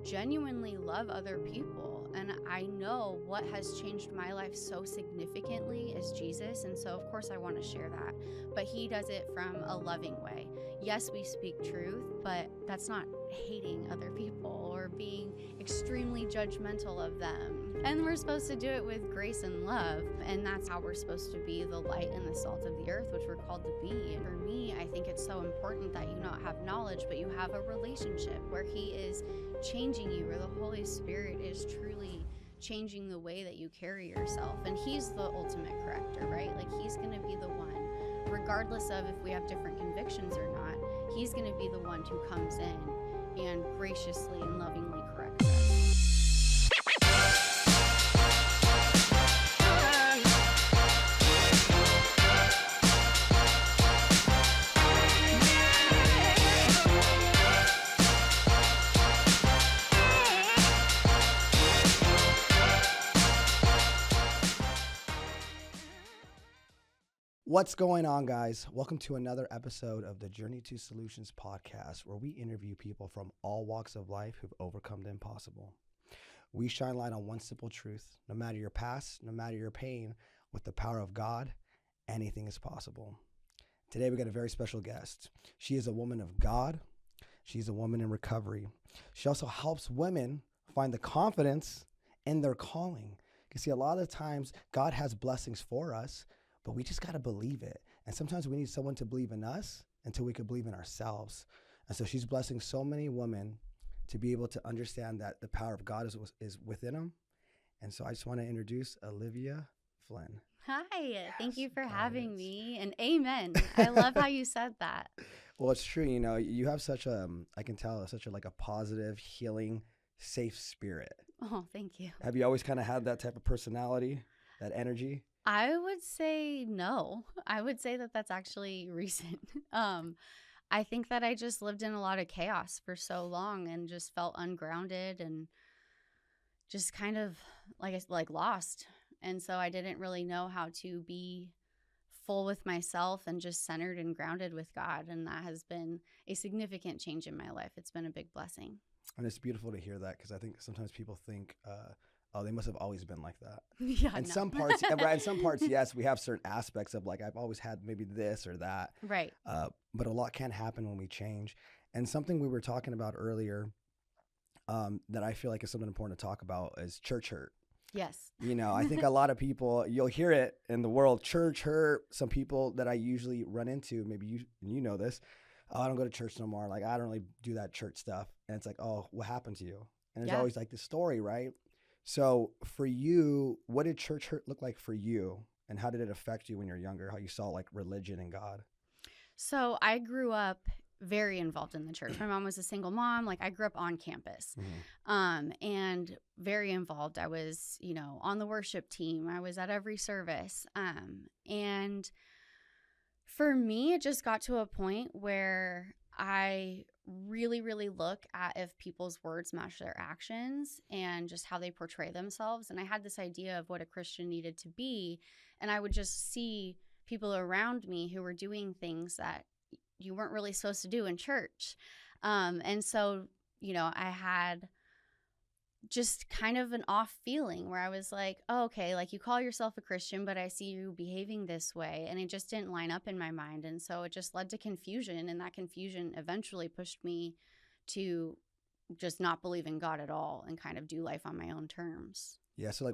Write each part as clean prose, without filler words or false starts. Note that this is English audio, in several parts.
genuinely love other people. And I know what has changed my life so significantly is Jesus. And so, of course, I want to share that. But he does it from a loving way. Yes, we speak truth, but that's not hating other people or being extremely judgmental of them. And we're supposed to do it with grace and love. And that's how we're supposed to be the light and the salt of the earth, which we're called to be. And for me, I think it's so important that you not have knowledge, but you have a relationship where he is changing you, where the Holy Spirit is truly changing the way that you carry yourself. And he's the ultimate corrector, right? Like he's going to be the one, regardless of if we have different convictions or not, he's going to be the one who comes in and graciously and lovingly corrects us. What's going on, guys? Welcome to another episode of the Journey to Solutions podcast, where we interview people from all walks of life who've overcome the impossible. We shine light on one simple truth: no matter your past, no matter your pain, with the power of God, anything is possible. Today, we got a very special guest. She is a woman of God. She's a woman in recovery. She also helps women find the confidence in their calling. You see, a lot of times, God has blessings for us, but we just got to believe it. And sometimes we need someone to believe in us until we can believe in ourselves. And so she's blessing so many women to be able to understand that the power of God is within them. And so I just want to introduce Olivia Flynn. Hi, thank you for having me, and amen. I love how you said that. Well, it's true. You know, you have such a, I can tell, such a positive, healing, safe spirit. Oh, thank you. Have you always kind of had that type of personality, that energy? I would say no. I would say that that's actually recent. I think that I just lived in a lot of chaos for so long and just felt ungrounded and just kind of like lost. And so I didn't really know how to be full with myself and just centered and grounded with God. And that has been a significant change in my life. It's been a big blessing. And it's beautiful to hear that, because I think sometimes people think, oh, they must have always been like that. Yeah, in some parts, right? In some parts, yes, we have certain aspects of like, I've always had maybe this or that. Right. But a lot can happen when we change. And something we were talking about earlier that I feel like is something important to talk about is church hurt. Yes. You know, I think a lot of people, you'll hear it in the world, church hurt. Some people that I usually run into, maybe you know this, oh, I don't go to church no more. Like, I don't really do that church stuff. And it's like, oh, what happened to you? And there's always like the story, right? So for you, what did church hurt look like for you? And how did it affect you when you were younger? How you saw like religion and God? So I grew up very involved in the church. My mom was a single mom. Like I grew up on campus, and very involved. I was, on the worship team. I was at every service. And for me, it just got to a point where I really, really look at if people's words match their actions and just how they portray themselves. And I had this idea of what a Christian needed to be. And I would just see people around me who were doing things that you weren't really supposed to do in church. And so, I had just kind of an off feeling where I was like, oh, okay, like you call yourself a Christian, but I see you behaving this way. And it just didn't line up in my mind. And so it just led to confusion. And that confusion eventually pushed me to just not believe in God at all and kind of do life on my own terms. Yeah. So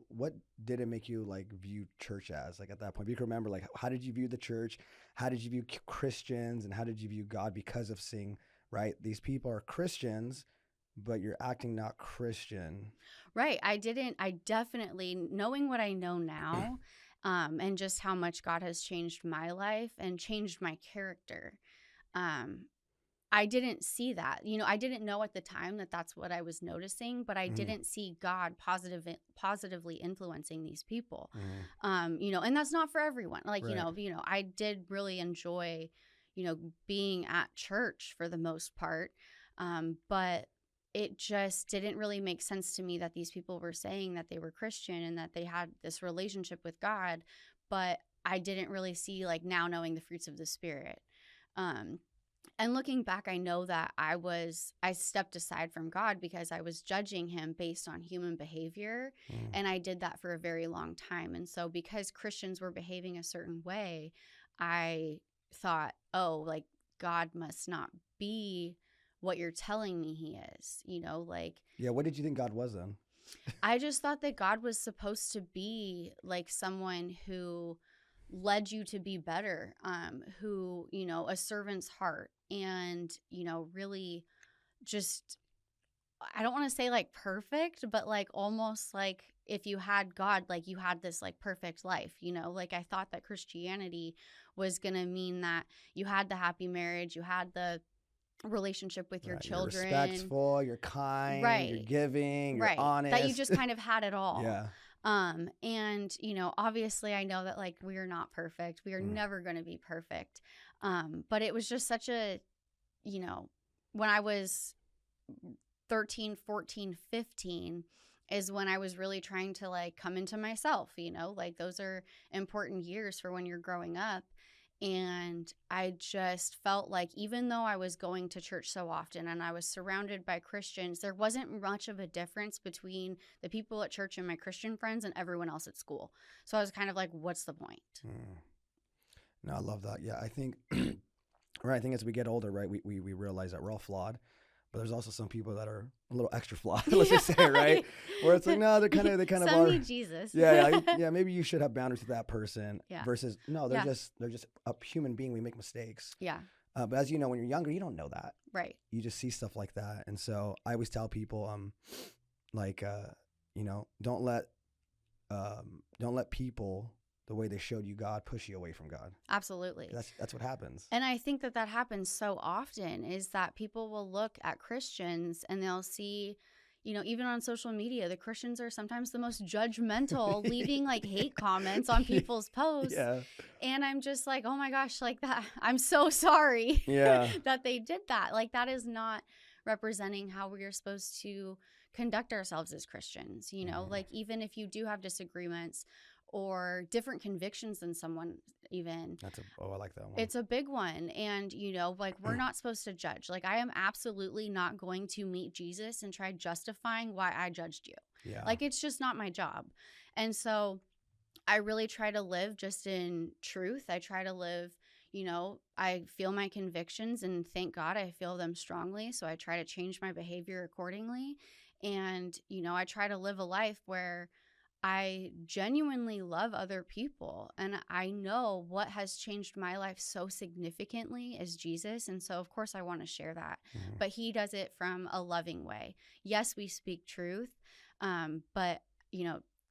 what did it make you like view church as, like at that point? You can remember, like, how did you view the church? How did you view Christians? And how did you view God because of seeing, right, these people are Christians, but you're acting not Christian. Right. I definitely, knowing what I know now, and just how much God has changed my life and changed my character, I didn't see that. I didn't know at the time that that's what I was noticing, but I didn't see God positively influencing these people. And that's not for everyone. Like, right. I did really enjoy, being at church for the most part. But it just didn't really make sense to me that these people were saying that they were Christian and that they had this relationship with God, but I didn't really see, like, now knowing the fruits of the Spirit. And looking back, I know that I stepped aside from God because I was judging him based on human behavior. And I did that for a very long time. And so because Christians were behaving a certain way, I thought, oh, like God must not be what you're telling me he is, like. Yeah. What did you think God was then? I just thought that God was supposed to be like someone who led you to be better, who, a servant's heart, and, really just, I don't want to say like perfect, but like almost like if you had God, like you had this like perfect life, like I thought that Christianity was going to mean that you had the happy marriage, you had the relationship with your children. You're respectful, you're kind, right. You're giving, you're right. honest. That you just kind of had it all. Yeah. And, obviously I know that like we are not perfect. We are never going to be perfect. But it was just such a, when I was 13, 14, 15 is when I was really trying to like come into myself, like those are important years for when you're growing up. And I just felt like even though I was going to church so often and I was surrounded by Christians, there wasn't much of a difference between the people at church and my Christian friends and everyone else at school. So I was kind of like, what's the point? No, I love that. Yeah, I think, right. I think as we get older, right, we realize that we're all flawed. But there's also some people that are a little extra flawed, let's just say, right? Where it's like, no, they kind of some are. need Jesus. Yeah. Maybe you should have boundaries with that person. Yeah. Versus, no, they're just a human being. We make mistakes. Yeah. But as you know, when you're younger, you don't know that. Right. You just see stuff like that, and so I always tell people, don't let people, the way they showed you God, push you away from God. Absolutely. That's what happens. And I think that happens so often is that people will look at Christians and they'll see, even on social media, the Christians are sometimes the most judgmental, leaving like hate comments on people's posts. Yeah. And I'm just like, oh my gosh, like that. I'm so sorry that they did that. Like that is not representing how we are supposed to conduct ourselves as Christians, like even if you do have disagreements or different convictions than someone even. I like that one. It's a big one. And, like we're not supposed to judge. Like I am absolutely not going to meet Jesus and try justifying why I judged you. Yeah. Like it's just not my job. And so I really try to live just in truth. I try to live, I feel my convictions and thank God I feel them strongly. So I try to change my behavior accordingly. And, I try to live a life where I genuinely love other people, and I know what has changed my life so significantly is Jesus. And so, of course, I want to share that, but he does it from a loving way. Yes, we speak truth, but,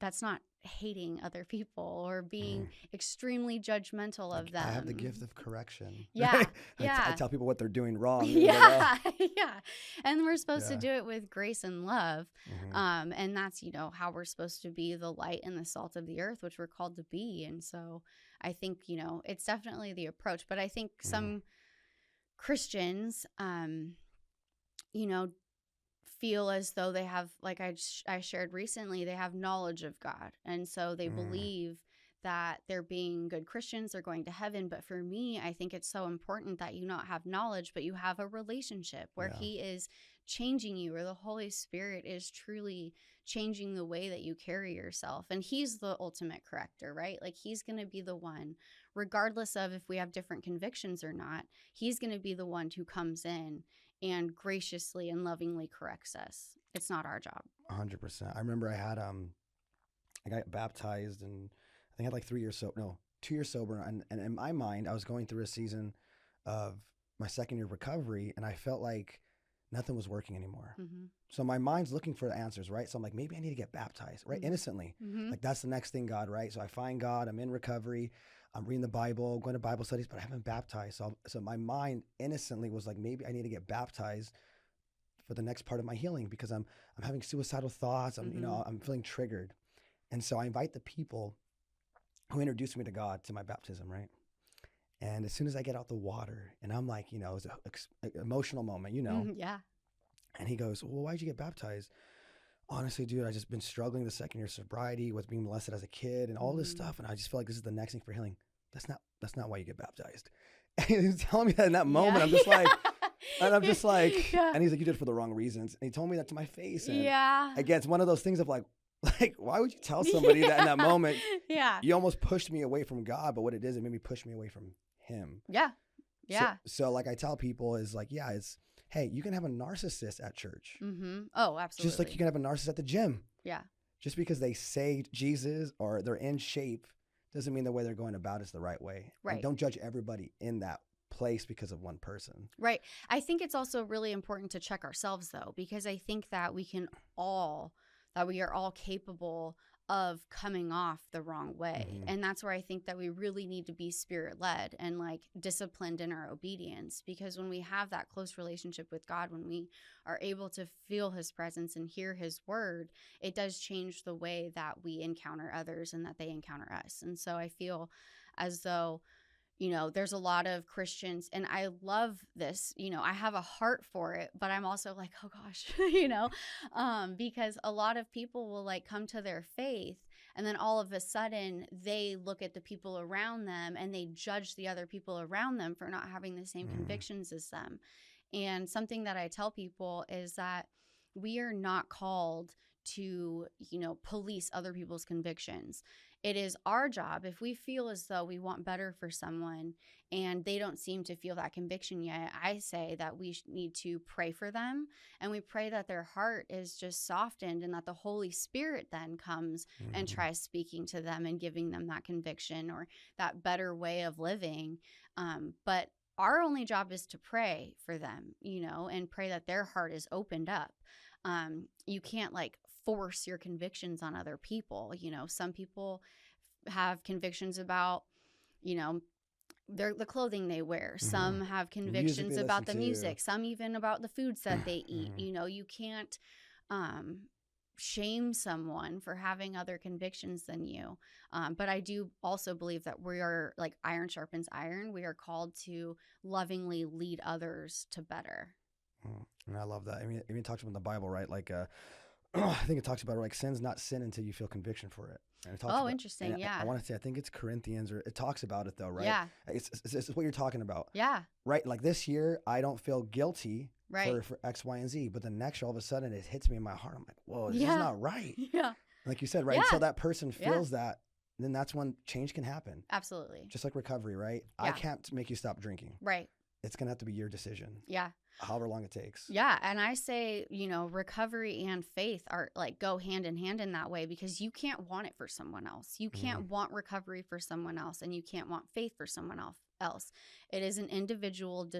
that's not hating other people or being extremely judgmental of them. I have the gift of correction. Yeah. I tell people what they're doing wrong. Yeah. And we're supposed to do it with grace and love. And that's, how we're supposed to be the light and the salt of the earth, which we're called to be. And so I think, it's definitely the approach. But I think some Christians, feel as though they have, like I shared recently, they have knowledge of God. And so they believe that they're being good Christians, they're going to heaven. But for me, I think it's so important that you not have knowledge, but you have a relationship where he is changing you, or the Holy Spirit is truly changing the way that you carry yourself. And he's the ultimate corrector, right? Like he's going to be the one, regardless of if we have different convictions or not, he's going to be the one who comes in and graciously and lovingly corrects us. It's not our job. 100%. I remember I got baptized, and I think I had like 2 years sober. And in my mind, I was going through a season of my second year of recovery, and I felt like nothing was working anymore. So my mind's looking for the answers, right? So I'm like, maybe I need to get baptized, right? Innocently. Like that's the next thing, God, right? So I find God, I'm in recovery, I'm reading the Bible, going to Bible studies, but I haven't baptized. So my mind innocently was like, maybe I need to get baptized for the next part of my healing, because I'm having suicidal thoughts. I'm feeling triggered. And so I invite the people who introduced me to God to my baptism, right? And as soon as I get out the water, and I'm like, it was an emotional moment, Yeah. And he goes, well, why'd you get baptized? Honestly, dude, I just been struggling the second year of sobriety, was being molested as a kid and all this stuff. And I just feel like this is the next thing for healing. That's not why you get baptized. And he was telling me that in that moment. Yeah. I'm just like, and I'm just like, Yeah. and he's like, you did it for the wrong reasons. And he told me that to my face. And Yeah. again, it's one of those things of like, why would you tell somebody that in that moment? Yeah. You almost pushed me away from God, but what it is, it made me push me away from him. Yeah. Yeah. So like I tell people is like, yeah, it's, hey, you can have a narcissist at church. Mm-hmm. Oh, absolutely. Just like you can have a narcissist at the gym. Yeah. Just because they say Jesus or they're in shape doesn't mean the way they're going about it's the right way. Right. And don't judge everybody in that place because of one person. Right. I think it's also really important to check ourselves though, because I think that we are all capable of coming off the wrong way. Mm-hmm. And that's where I think that we really need to be spirit led and like disciplined in our obedience, because when we have that close relationship with God, when we are able to feel his presence and hear his word, it does change the way that we encounter others and that they encounter us. And so I feel as though, you know, there's a lot of Christians, and I love this, you know, I have a heart for it, but I'm also like, oh gosh, you know, because a lot of people will like come to their faith and then all of a sudden they look at the people around them and they judge the other people around them for not having the same convictions as them. And something that I tell people is that we are not called to, you know, police other people's convictions. It is our job, if we feel as though we want better for someone and they don't seem to feel that conviction yet, I say that we need to pray for them, and we pray that their heart is just softened and that the Holy Spirit then comes and tries speaking to them and giving them that conviction or that better way of living. But our only job is to pray for them, you know, and pray that their heart is opened up. You can't like force your convictions on other people. You know, some people have convictions about, you know, the clothing they wear. Some have convictions about the music. Some even about the foods that they eat. You know, you can't shame someone for having other convictions than you. But I do also believe that we are like iron sharpens iron. We are called to lovingly lead others to better. And I love that. I mean, it even talks about in the Bible, right? Like, I think it talks about like sin's not sin until you feel conviction for it. And it talks about, interesting. Yeah. I want to say, I think it's Corinthians, or it talks about it though, right? Yeah. It's what you're talking about. Yeah. Right. Like this year, I don't feel guilty right. for X, Y, and Z. But the next year, all of a sudden, it hits me in my heart. I'm like, whoa, this is not right. Yeah. Like you said, right? Until that person feels that, then that's when change can happen. Absolutely. Just like recovery, right? Yeah. I can't make you stop drinking. Right. It's going to have to be your decision. Yeah. However long it takes. Yeah. And I say, you know, recovery and faith are like go hand in hand in that way, because you can't want it for someone else. You can't want recovery for someone else, and you can't want faith for someone else. It is an individual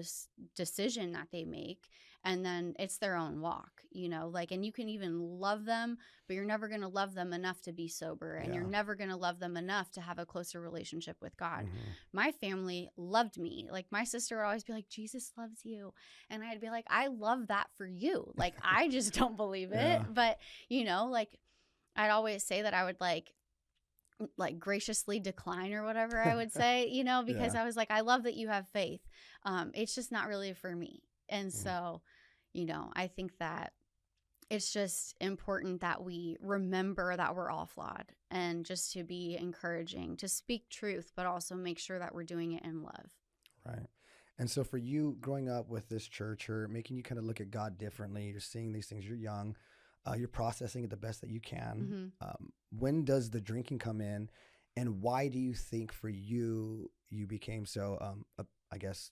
decision that they make, and then it's their own walk, you know, like, and you can even love them, but you're never going to love them enough to be sober, and you're never going to love them enough to have a closer relationship with God. My family loved me. Like my sister would always be like, Jesus loves you. And I'd be like, I love that for you. Like, I just don't believe it. But, you know, like I'd always say that I would like graciously decline or whatever I would say, you know, because I was like, I love that you have faith. It's just not really for me. And so, you know, I think that it's just important that we remember that we're all flawed, and just to be encouraging, to speak truth, but also make sure that we're doing it in love. Right. And so for you growing up with this church, or making you kind of look at God differently, you're seeing these things, you're young, you're processing it the best that you can. When does the drinking come in, and why do you think for you became so, I guess,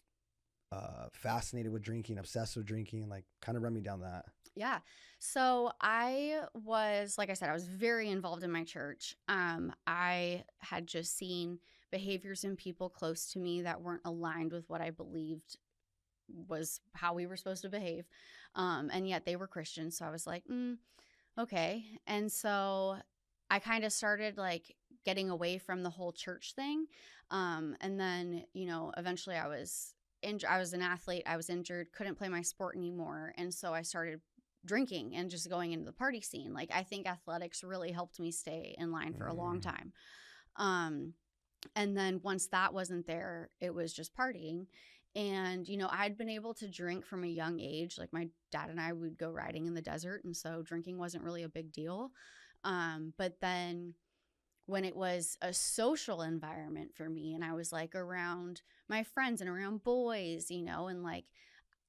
fascinated with drinking, obsessed with drinking? Like, kind of run me down that. Yeah. So I was, like I said, I was very involved in my church. I had just seen behaviors in people close to me that weren't aligned with what I believed was how we were supposed to behave. And yet they were Christians. So I was like, okay. And so I kind of started like getting away from the whole church thing. And then, you know, eventually I was an athlete. I was injured, couldn't play my sport anymore. And so I started drinking and just going into the party scene. Like, I think athletics really helped me stay in line for a long time. And then once that wasn't there, it was just partying. And, you know, I'd been able to drink from a young age. Like, my dad and I would go riding in the desert, and so drinking wasn't really a big deal. But then when it was a social environment for me and I was like around my friends and around boys, you know, and like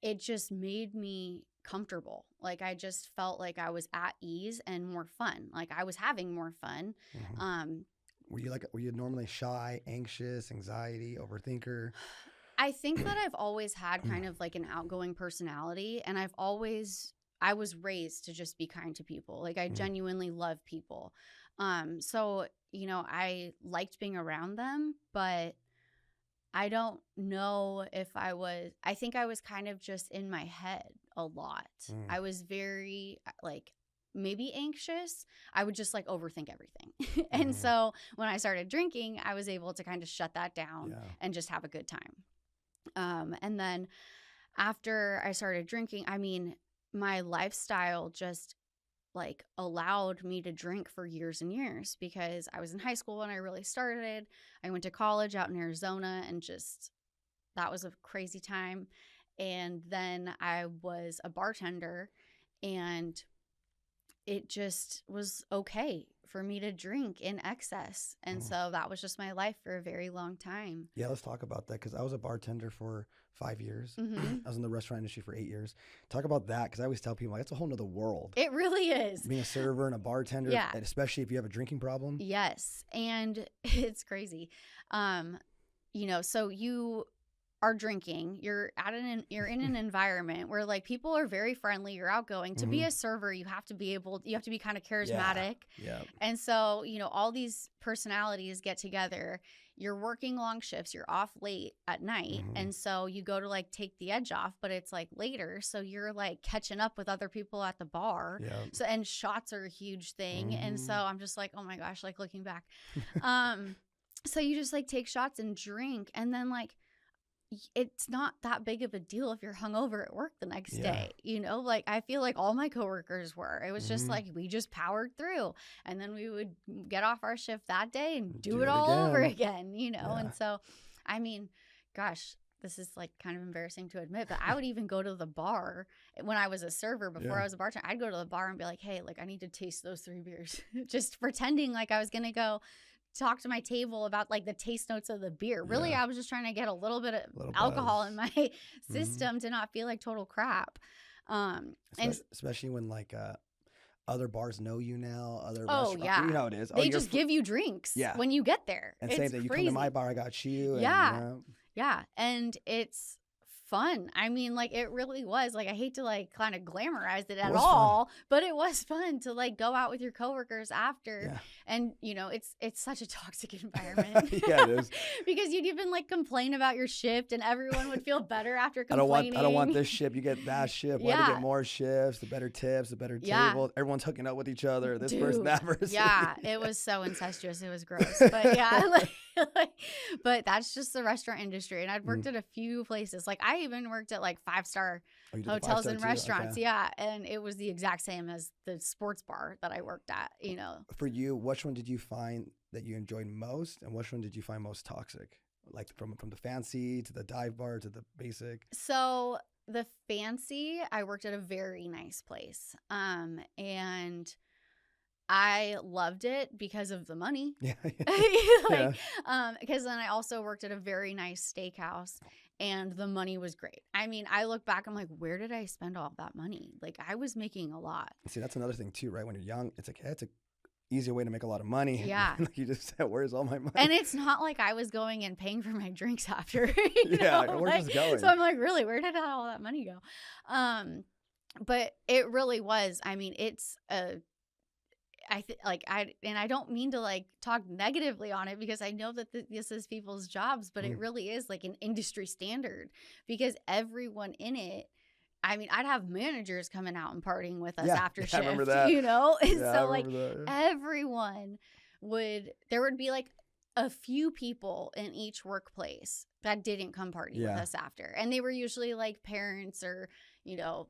it just made me comfortable. Like I just felt like I was at ease and more fun. Like I was having more fun. Were you normally shy, anxious, anxiety, overthinker? I think that I've always had kind of like an outgoing personality, and I was raised to just be kind to people. Like I genuinely love people. So, you know, I liked being around them, but I don't know if I think I was kind of just in my head a lot. I was very like maybe anxious. I would just like overthink everything. And so when I started drinking, I was able to kind of shut that down and just have a good time. And then after I started drinking, I mean, my lifestyle just like allowed me to drink for years and years because I was in high school when I really started. I went to college out in Arizona and just that was a crazy time. And then I was a bartender and it just was okay for me to drink in excess. And so that was just my life for a very long time. Yeah, let's talk about that because I was a bartender for 5 years. I was in the restaurant industry for 8 years. Talk about that because I always tell people like, it's a whole nother world. It really is. Being a server and a bartender, and especially if you have a drinking problem. Yes. And it's crazy. You know, so you are drinking, you're in an environment where like people are very friendly, you're outgoing. To be a server, you have to be kind of charismatic. Yeah. And so, you know, all these personalities get together. You're working long shifts, you're off late at night. And so you go to like take the edge off, but it's like later. So you're like catching up with other people at the bar. Yeah. So, and shots are a huge thing. And so I'm just like, oh my gosh, like looking back. So you just like take shots and drink. And then like, it's not that big of a deal if you're hungover at work the next day, you know, like I feel like all my coworkers were. It was just like we just powered through and then we would get off our shift that day and do it all over again, you know. And so, I mean, gosh, this is like kind of embarrassing to admit, but I would even go to the bar when I was a server before I was a bartender. I'd go to the bar and be like, hey, like I need to taste those 3 beers, just pretending like I was going to go talk to my table about like the taste notes of the beer. Really, I was just trying to get a little bit of alcohol in my system to not feel like total crap. And especially when like other bars know you now, other restaurants, you know it is. They just give you drinks when you get there. And say that you come to my bar, I got you. And, yeah. And it's fun. I mean, like it really was. Like I hate to like kind of glamorize it at all, but it was fun to like go out with your coworkers after. And you know, it's such a toxic environment. Yeah, it is. Because you'd even like complain about your shift and everyone would feel better after complaining. I don't want this shift. You get that shift. Why do you get more shifts? The better tips, the better tables. Everyone's hooking up with each other. This person, that person. Yeah, it was so incestuous. It was gross. But yeah, but that's just the restaurant industry. And I'd worked at a few places. Like I even worked at like 5-star hotels and restaurants. Okay. Yeah. And it was the exact same as the sports bar that I worked at, you know. For you, which one did you find that you enjoyed most? And which one did you find most toxic? Like from the fancy to the dive bar to the basic? So the fancy, I worked at a very nice place. And I loved it because of the money. Yeah. Because then I also worked at a very nice steakhouse and the money was great. I mean, I look back, I'm like, where did I spend all of that money? Like I was making a lot. See, that's another thing too, right? When you're young, it's like, hey, it's a easier way to make a lot of money. Yeah. Like you just said, where's all my money? And it's not like I was going and paying for my drinks after. Where's this going? So I'm like, really, where did all that money go? But it really was. I mean, it's I don't mean to like talk negatively on it because I know that this is people's jobs, but it really is like an industry standard because everyone in it, I mean, I'd have managers coming out and partying with us after shift, you know? And so like everyone there would be like a few people in each workplace that didn't come party with us after. And they were usually like parents or, you know,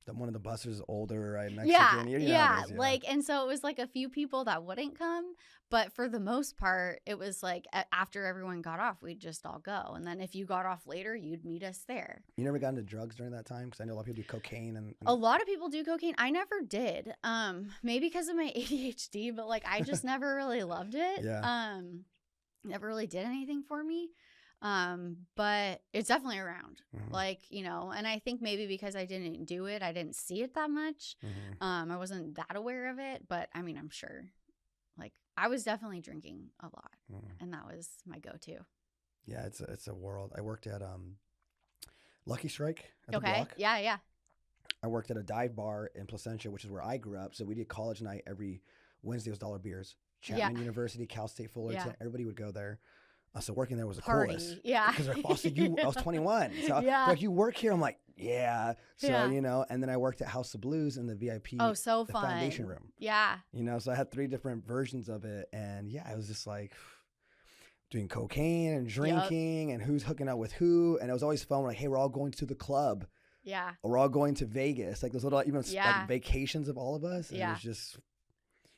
One of the bussers is older, right? Yeah, Mexican. You know yeah. how it is, Like, and so it was like a few people that wouldn't come, but for the most part, it was like after everyone got off, we'd just all go. And then if you got off later, you'd meet us there. You never got into drugs during that time? Because I know a lot of people do cocaine and A lot of people do cocaine. I never did. Maybe because of my ADHD, but like I just never really loved it. Yeah. Never really did anything for me. But it's definitely around. Mhm. Like, you know, and I think maybe because I didn't do it, I didn't see it that much. Mhm. I wasn't that aware of it, but I mean, I'm sure. Like I was definitely drinking a lot, Mhm. and that was my go-to. Yeah, it's a world. I worked at Lucky Strike at the Okay. block. Yeah, yeah. I worked at a dive bar in Placentia, which is where I grew up. So we did college night every Wednesday. Was dollar beers. Chapman University, Cal State Fullerton. Everybody would go there. So working there was the Party. coolest. Yeah. Because like, also I was 21. So Yeah. like, you work here? I'm like, yeah. So, Yeah. you know, and then I worked at House of Blues in the VIP Oh, so the fun. foundation room. Yeah. You know, so I had 3 different versions of it. And yeah, it was just like doing cocaine and drinking and who's hooking up with who. And it was always fun. We're like, hey, we're all going to the club. Yeah. Or we're all going to Vegas. Like those little, even Yeah. like vacations of all of us. And Yeah. it was just,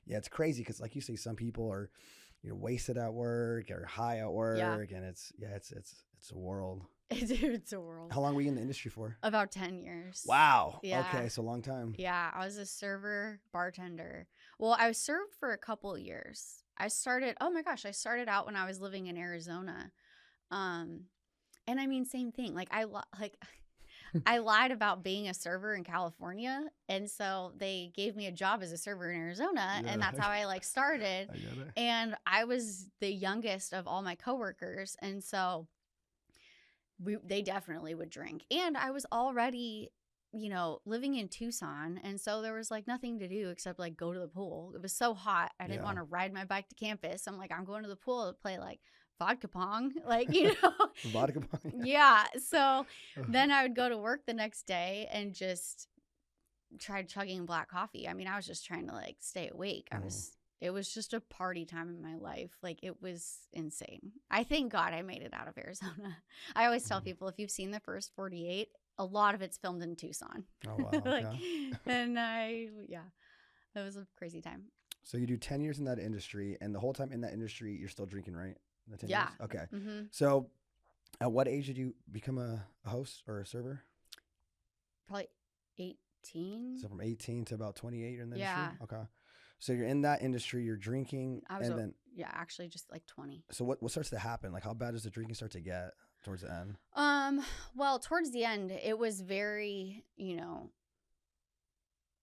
yeah, it's crazy. Because like you say, some people are, you're wasted at work or high at work. Yeah. And it's a world. It's a world. How long were you in the industry for? About 10 years. Wow. Yeah. Okay. So a long time. Yeah. I was a server, bartender. Well, I served for a couple of years. I started out when I was living in Arizona. And I mean, same thing. Like I lied about being a server in California. And so they gave me a job as a server in Arizona. Yeah. And that's how I like started. I get it. And I was the youngest of all my coworkers. And so they definitely would drink. And I was already, you know, living in Tucson. And so there was like nothing to do except like go to the pool. It was so hot. I didn't want to ride my bike to campus. I'm like, I'm going to the pool to play like vodka pong. Like, you know. Vodka pong. Yeah. So then I would go to work the next day and just try chugging black coffee. I mean, I was just trying to like stay awake. It was just a party time in my life. Like it was insane. I thank God I made it out of Arizona. I always tell people if you've seen the first 48, a lot of it's filmed in Tucson. Oh, wow. Okay. And it was a crazy time. So you do 10 years in that industry, and the whole time in that industry, you're still drinking, right? The 10 Yeah. years? Okay. Mm-hmm. So at what age did you become a host or a server? Probably 18. So from 18 to about 28 you're in the Yeah. industry? Okay. So you're in that industry, you're drinking, then actually just like 20. So what starts to happen? Like how bad does the drinking start to get towards the end? Well, towards the end, it was very, you know,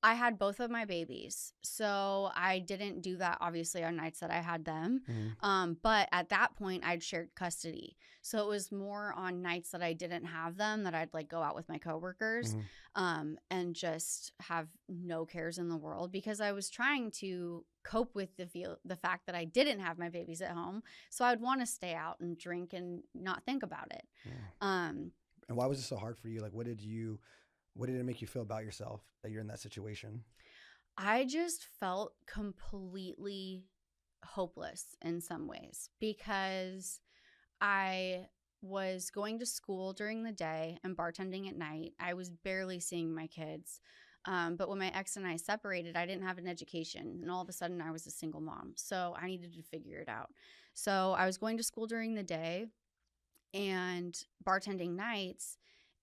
I had both of my babies. So I didn't do that obviously on nights that I had them. Mm-hmm. But at that point I'd shared custody. So it was more on nights that I didn't have them that I'd like go out with my coworkers, and just have no cares in the world because I was trying to cope with the fact that I didn't have my babies at home. So I'd want to stay out and drink and not think about it. Yeah. And why was it so hard for you? Like what did it make you feel about yourself that you're in that situation? I just felt completely hopeless in some ways because I was going to school during the day and bartending at night. I was barely seeing my kids. But when my ex and I separated, I didn't have an education. And all of a sudden I was a single mom. So I needed to figure it out. So I was going to school during the day and bartending nights.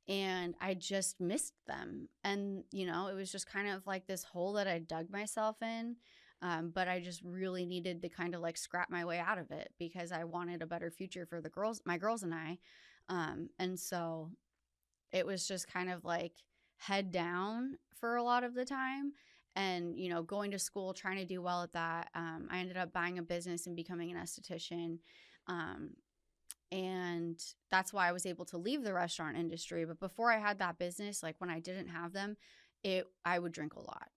And I just missed them. And, you know, it was just kind of like this hole that I dug myself in. But I just really needed to kind of like scrap my way out of it because I wanted a better future for my girls and I. And so it was just kind of like head down for a lot of the time. And, you know, going to school, trying to do well at that. I ended up buying a business and becoming an esthetician. And that's why I was able to leave the restaurant industry. But before I had that business, like when I didn't have them, I would drink a lot.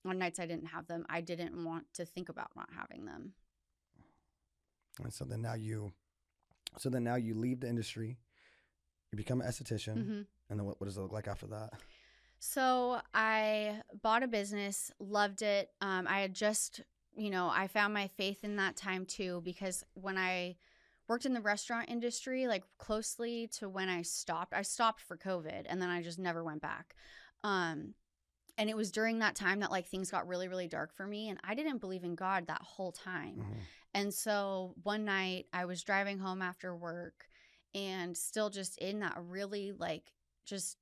On nights I didn't have them, I didn't want to think about not having them. And so then now you leave the industry, you become an esthetician, and then what does it look like after that? So I bought a business, loved it. I had just, you know, I found my faith in that time too, because when I worked in the restaurant industry, like closely to when I stopped for COVID, and then I just never went back. And it was during that time that like things got really, really dark for me. And I didn't believe in God that whole time. Mm-hmm. And so one night I was driving home after work and still just in that really like just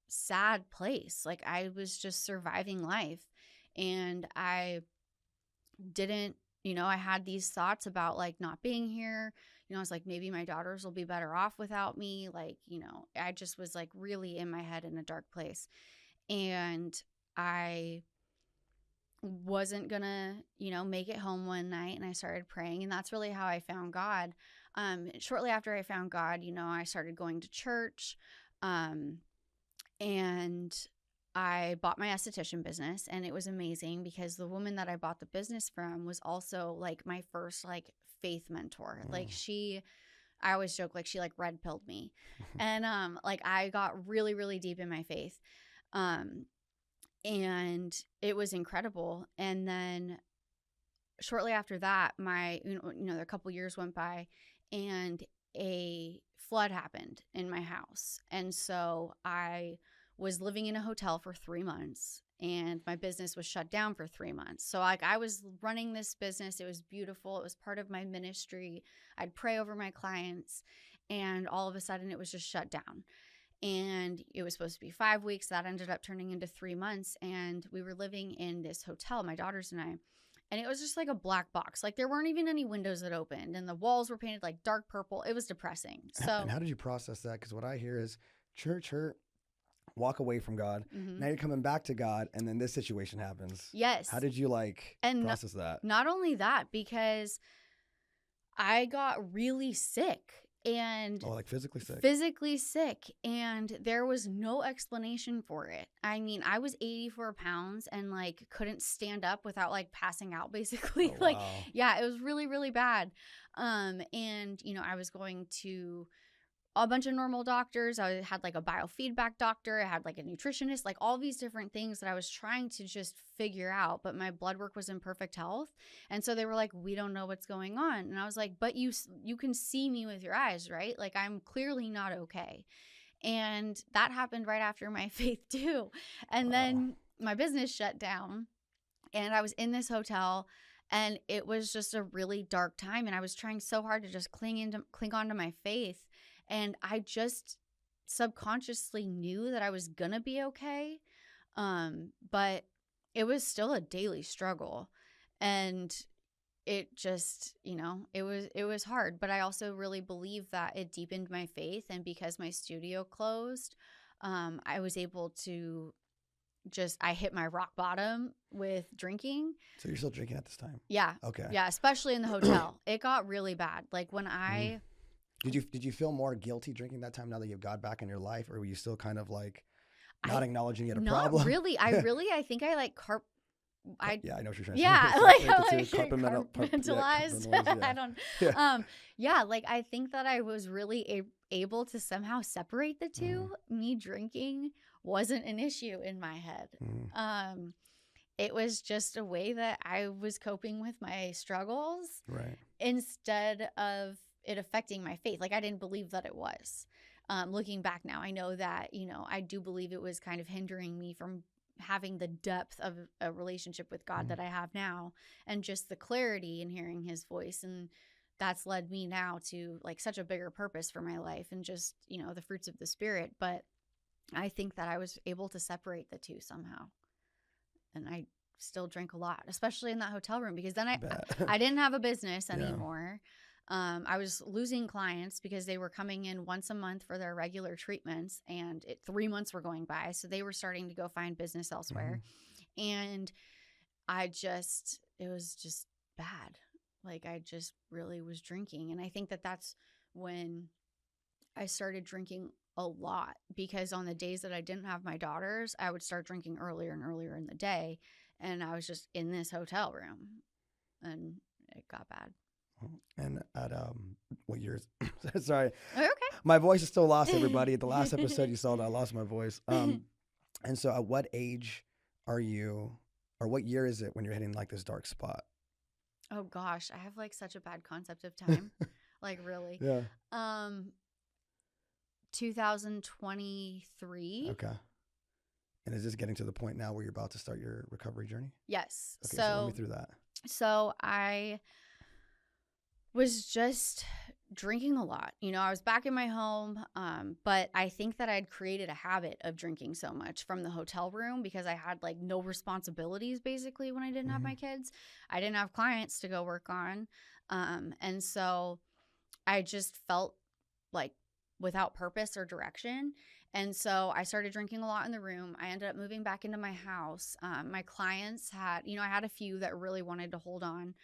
sad place. Like I was just surviving life. And I didn't, I had these thoughts about like not being here. I was like, maybe my daughters will be better off without me. Like, I just was like really in my head in a dark place. And I wasn't gonna, make it home one night, and I started praying, and that's really how I found God. Shortly after I found God, I started going to church, and I bought my esthetician business, and it was amazing because the woman that I bought the business from was also like my first like faith mentor. Like I always joke like she like red pilled me, and like I got really, really deep in my faith. And it was incredible. And then shortly after that, a couple years went by and a flood happened in my house. And so I was living in a hotel for 3 months and my business was shut down for 3 months. So like I was running this business. It was beautiful. It was part of my ministry. I'd pray over my clients, and all of a sudden it was just shut down. And it was supposed to be 5 weeks. That ended up turning into 3 months. And we were living in this hotel, my daughters and I. And it was just like a black box. Like there weren't even any windows that opened. And the walls were painted like dark purple. It was depressing. So, and how did you process that? Because what I hear is church hurt, walk away from God. mm-hmm. Now you're coming back to God. And then this situation happens. Yes. How did you process that? Not only that, because I got really sick. And like physically sick, and there was no explanation for it. I mean, I was 84 pounds and like couldn't stand up without like passing out basically. Oh, like, wow. yeah, it was really, really bad. And I was going to a bunch of normal doctors. I had like a biofeedback doctor. I had like a nutritionist, like all these different things that I was trying to just figure out. But my blood work was in perfect health. And so they were like, we don't know what's going on. And I was like, but you can see me with your eyes, right? Like I'm clearly not okay. And that happened right after my faith too. And then my business shut down and I was in this hotel. And it was just a really dark time. And I was trying so hard to just cling on to my faith. And I just subconsciously knew that I was going to be okay. But it was still a daily struggle. And it just, it was hard. But I also really believe that it deepened my faith. And because my studio closed, I was able to I hit my rock bottom with drinking. So you're still drinking at this time? Yeah. Okay. Yeah, especially in the hotel. It got really bad. Like when I... Did you feel more guilty drinking that time now that you've got back in your life, or were you still kind of like not acknowledging you had a problem? Not really. I think I like yeah, I know what you're trying to say. Yeah, like I compartmentalize. I don't. Yeah. Like I think that I was really able to somehow separate the two. Me drinking wasn't an issue in my head. It was just a way that I was coping with my struggles, right? Instead of it affecting my faith. Like I didn't believe that it was. Looking back now, I know that, I do believe it was kind of hindering me from having the depth of a relationship with God that I have now, and just the clarity in hearing his voice. And that's led me now to like such a bigger purpose for my life and just, the fruits of the Spirit. But I think that I was able to separate the two somehow. And I still drink a lot, especially in that hotel room, because then I didn't have a business anymore. I was losing clients because they were coming in once a month for their regular treatments, and 3 months were going by. So they were starting to go find business elsewhere. And it was just bad. Like I just really was drinking. And I think that that's when I started drinking a lot, because on the days that I didn't have my daughters, I would start drinking earlier and earlier in the day. And I was just in this hotel room and it got bad. And at what years? Sorry, okay. My voice is still lost. Everybody, at the last episode, you saw that I lost my voice. And so, at what age are you, or what year is it when you're hitting like this dark spot? Oh gosh, I have like such a bad concept of time. Like really. Yeah. 2023. Okay. And is this getting to the point now where you're about to start your recovery journey? Yes. Okay, so run me through that. So I was just drinking a lot. I was back in my home, but I think that I'd created a habit of drinking so much from the hotel room because I had like no responsibilities basically when I didn't have my kids. I didn't have clients to go work on. And so I just felt like without purpose or direction. And so I started drinking a lot in the room. I ended up moving back into my house. My clients had, I had a few that really wanted to hold on.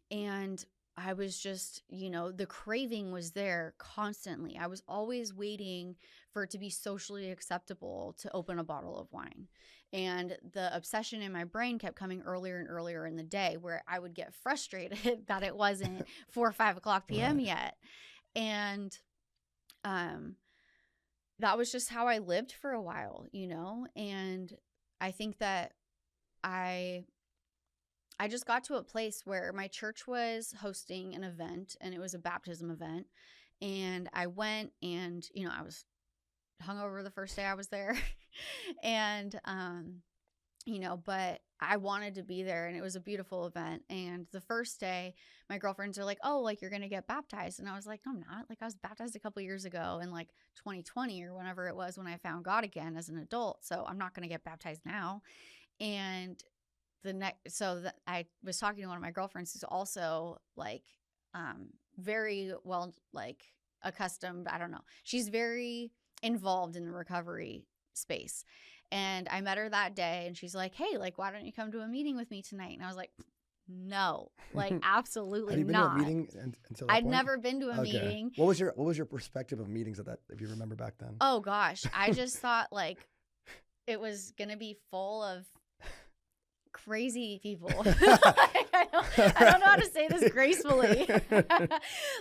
And I was just, the craving was there constantly. I was always waiting for it to be socially acceptable to open a bottle of wine. And the obsession in my brain kept coming earlier and earlier in the day where I would get frustrated that it wasn't 4 or 5 o'clock p.m. yet. And that was just how I lived for a while, and I think that I just got to a place where my church was hosting an event, and it was a baptism event. And I went, and, I was hungover the first day I was there. And, but I wanted to be there, and it was a beautiful event. And the first day, my girlfriends are like, oh, like, you're going to get baptized. And I was like, no, I'm not. Like, I was baptized a couple years ago in like 2020 or whenever it was when I found God again as an adult. So I'm not going to get baptized now. And I was talking to one of my girlfriends who's also like very well like accustomed. I don't know. She's very involved in the recovery space. And I met her that day, and she's like, hey, like, why don't you come to a meeting with me tonight? And I was like, no, like, absolutely Have you been not. to a meeting until that I'd point? Never been to a meeting. What was your perspective of meetings at that, if you remember back then? Oh gosh, I just thought like it was gonna be full of crazy people. I don't know how to say this gracefully.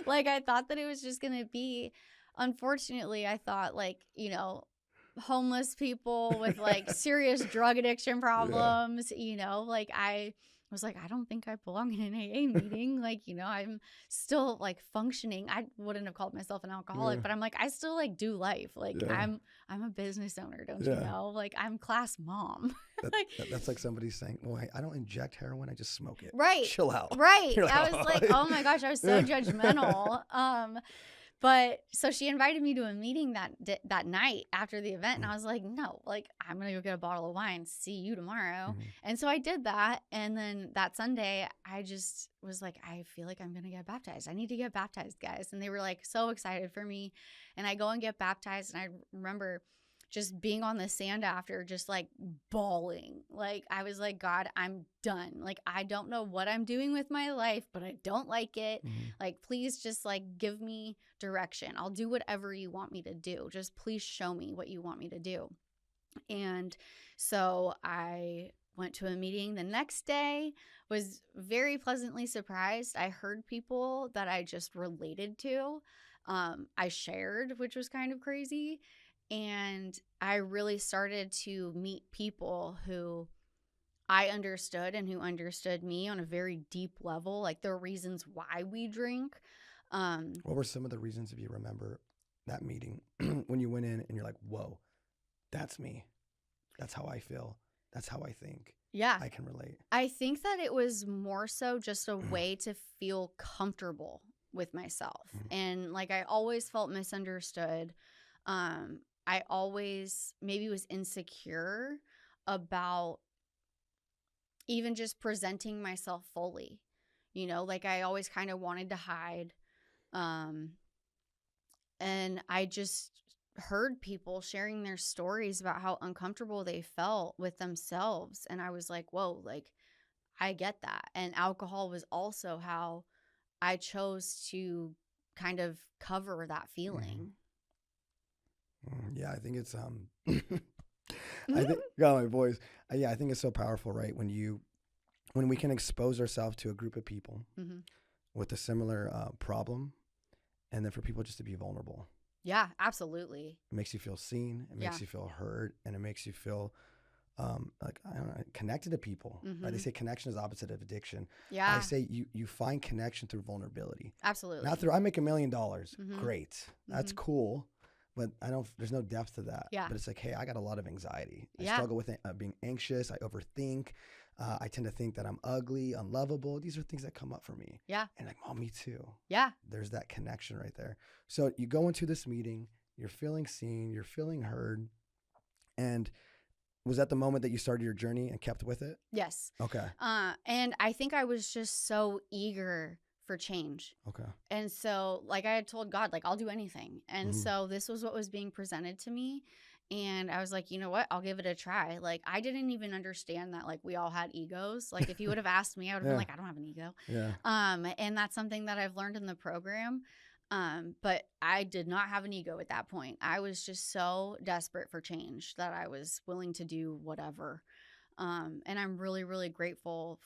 Like, I thought that it was just gonna be, unfortunately, I thought like, homeless people with like serious drug addiction problems, like I was like, I don't think I belong in an AA meeting. Like, I'm still like functioning. I wouldn't have called myself an alcoholic, but I'm like, I still like do life. Like I'm a business owner, don't you know? Like, I'm class mom. That's like somebody saying, well, I don't inject heroin, I just smoke it. Right. Chill out. Right. I was like, oh my gosh, I was so judgmental. But so she invited me to a meeting that night after the event. And I was like, no, like, I'm going to go get a bottle of wine. See you tomorrow. And so I did that. And then that Sunday, I just was like, I feel like I'm going to get baptized. I need to get baptized, guys. And they were like so excited for me. And I go and get baptized. And I remember just being on the sand after, just like bawling. Like, I was like, God, I'm done. Like, I don't know what I'm doing with my life, but I don't like it. Like, please just like give me direction. I'll do whatever you want me to do. Just please show me what you want me to do. And so I went to a meeting the next day, was very pleasantly surprised. I heard people that I just related to. I shared, which was kind of crazy. And I really started to meet people who I understood and who understood me on a very deep level, like the reasons why we drink. What were some of the reasons, if you remember that meeting, when you went in and you're like, whoa, that's me. That's how I feel. That's how I think. Yeah. I can relate. I think that it was more so just a way to feel comfortable with myself. And like, I always felt misunderstood. I always maybe was insecure about even just presenting myself fully, like I always kind of wanted to hide. And I just heard people sharing their stories about how uncomfortable they felt with themselves. And I was like, whoa, like, I get that. And alcohol was also how I chose to kind of cover that feeling. Yeah, I think it's I think my voice. I think it's so powerful, right? When we can expose ourselves to a group of people with a similar problem, and then for people just to be vulnerable. Yeah, absolutely. It makes you feel seen. It makes you feel heard, and it makes you feel like, I don't know, connected to people. Right? They say connection is opposite of addiction. Yeah. I say you find connection through vulnerability. Absolutely. Not through I make $1 million. Great, that's cool. but there's no depth to that. Yeah. But it's like, hey, I got a lot of anxiety. I Yeah. struggle with being anxious. I overthink. I tend to think that I'm ugly, unlovable. These are things that come up for me. Yeah. And like, oh, me too. Yeah. There's that connection right there. So you go into this meeting, you're feeling seen, you're feeling heard. And was that the moment that you started your journey and kept with it? Yes. Okay. And I think I was just so eager for change. Okay. And so like I had told God, like, I'll do anything. And so this was what was being presented to me. And I was like, you know what? I'll give it a try. Like, I didn't even understand that, like, we all had egos. Like, if you would have asked me, I would have been like, I don't have an ego. Yeah. And that's something that I've learned in the program. But I did not have an ego at that point. I was just so desperate for change that I was willing to do whatever. And I'm really, really grateful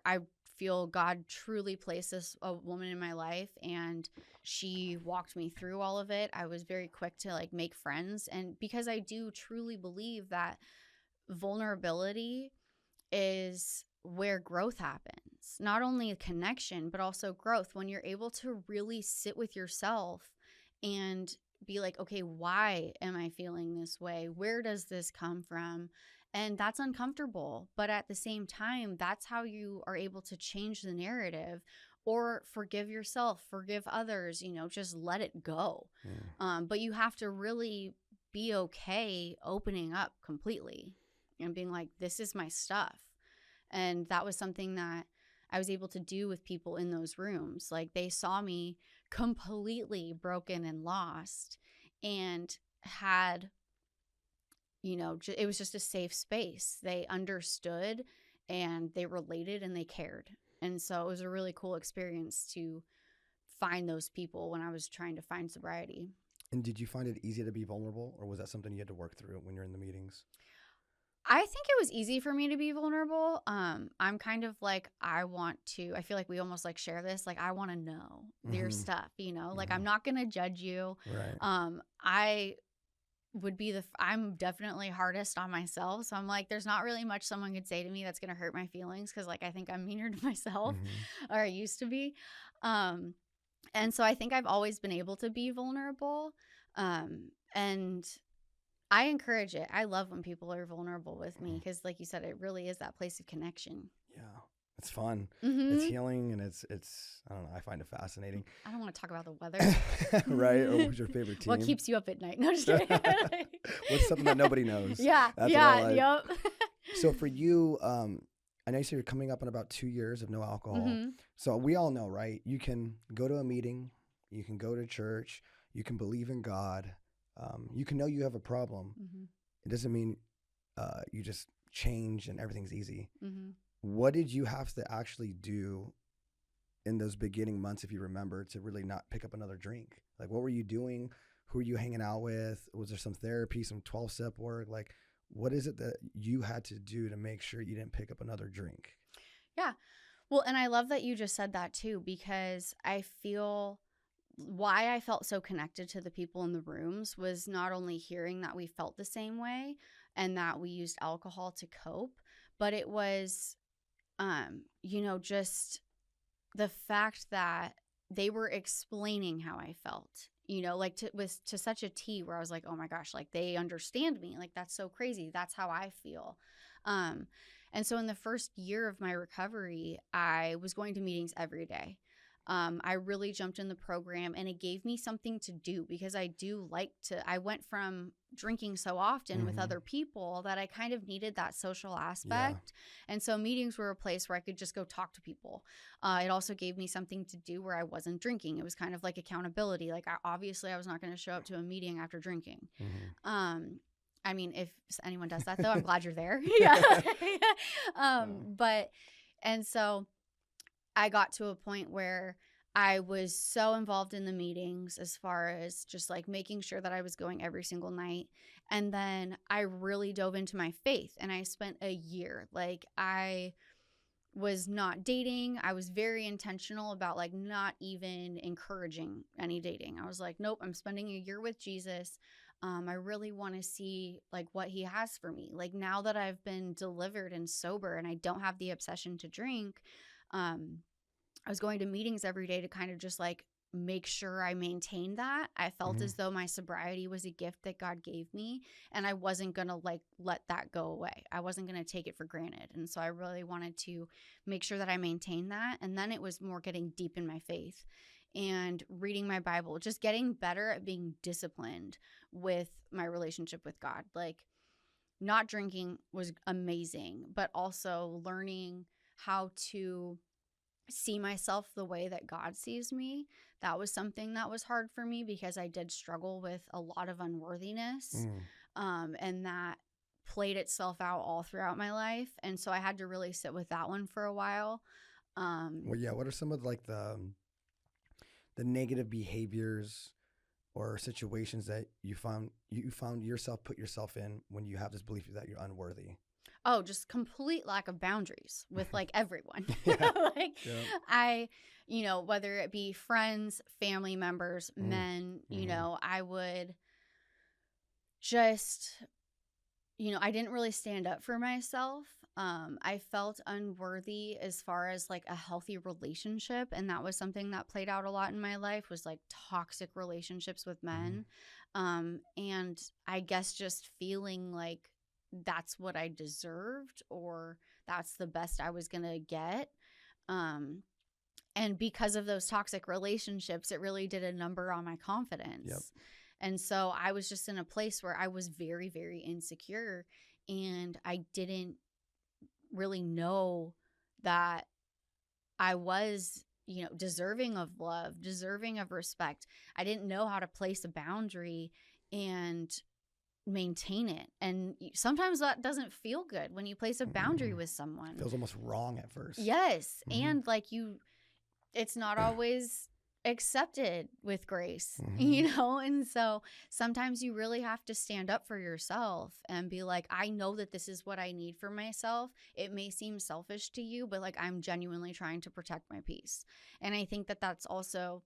I feel God truly placed a woman in my life, and she walked me through all of it. I was very quick to like make friends. And because I do truly believe that vulnerability is where growth happens, not only a connection, but also growth. When you're able to really sit with yourself and be like, okay, why am I feeling this way? Where does this come from? And that's uncomfortable. But at the same time, that's how you are able to change the narrative or forgive yourself, forgive others, just let it go. But you have to really be okay opening up completely and being like, this is my stuff. And that was something that I was able to do with people in those rooms. Like, they saw me completely broken and lost and had, it was just a safe space. They understood and they related and they cared. And so it was a really cool experience to find those people when I was trying to find sobriety. And did you find it easy to be vulnerable, or was that something you had to work through when you're in the meetings? I think it was easy for me to be vulnerable. I'm kind of like, I feel like we almost like share this. Like, I want to know your stuff, like I'm not going to judge you. Right. I'm definitely hardest on myself. So I'm like, there's not really much someone could say to me that's going to hurt my feelings. Cause like, I think I'm meaner to myself or I used to be. And so I think I've always been able to be vulnerable. And I encourage it. I love when people are vulnerable with me because, like you said, it really is that place of connection. Yeah, it's fun. It's healing, and it's I don't know. I find it fascinating. I don't want to talk about the weather. Right? Or who's your favorite team? What keeps you up at night? No, just kidding. What's something that nobody knows? Yeah. That's yeah. what I like. Yep. So for you, I know you said you're coming up on about 2 years of no alcohol. So we all know, right? You can go to a meeting, you can go to church, you can believe in God. You can know you have a problem. It doesn't mean you just change and everything's easy. What did you have to actually do in those beginning months, if you remember, to really not pick up another drink? Like, what were you doing? Who were you hanging out with? Was there some therapy, some 12-step work? Like, what is it that you had to do to make sure you didn't pick up another drink? Yeah. Well, and I love that you just said that too, because I feel why I felt so connected to the people in the rooms was not only hearing that we felt the same way and that we used alcohol to cope, but it was, just the fact that they were explaining how I felt, like to such a T where I was like, oh my gosh, like they understand me. Like, that's so crazy. That's how I feel. And so in the first year of my recovery, I was going to meetings every day. I really jumped in the program, and it gave me something to do because I went from drinking so often with other people that I kind of needed that social aspect. Yeah. And so meetings were a place where I could just go talk to people. It also gave me something to do where I wasn't drinking. It was kind of like accountability. Like, I was not going to show up to a meeting after drinking. I mean, if anyone does that though, I'm glad you're there. Yeah. And so I got to a point where I was so involved in the meetings as far as just like making sure that I was going every single night. And then I really dove into my faith, and I spent a year. Like, I was not dating. I was very intentional about like not even encouraging any dating. I was like, nope, I'm spending a year with Jesus. I really want to see like what he has for me. Like, now that I've been delivered and sober and I don't have the obsession to drink, I was going to meetings every day to kind of just like make sure I maintained that. I felt as though my sobriety was a gift that God gave me, and I wasn't going to like let that go away. I wasn't going to take it for granted. And so I really wanted to make sure that I maintained that. And then it was more getting deep in my faith and reading my Bible, just getting better at being disciplined with my relationship with God. Like, not drinking was amazing, but also learning how to see myself the way that God sees me. That was something that was hard for me because I did struggle with a lot of unworthiness. And that played itself out all throughout my life. And so I had to really sit with that one for a while. Well, yeah. What are some of like the negative behaviors or situations that you found yourself put yourself in when you have this belief that you're unworthy? Oh, just complete lack of boundaries with like everyone. Whether it be friends, family members, men, I would just, I didn't really stand up for myself. I felt unworthy as far as like a healthy relationship. And that was something that played out a lot in my life, was like toxic relationships with men. And I guess just feeling like that's what I deserved, or that's the best I was going to get. And because of those toxic relationships, it really did a number on my confidence. Yep. And so I was just in a place where I was very, very insecure, and I didn't really know that I was, deserving of love, deserving of respect. I didn't know how to place a boundary and maintain it. And sometimes that doesn't feel good when you place a boundary with someone. It feels almost wrong at first. Yes. And like it's not always accepted with grace, and so sometimes you really have to stand up for yourself and be like, I know that this is what I need for myself. It may seem selfish to you, but like, I'm genuinely trying to protect my peace. And I think that that's also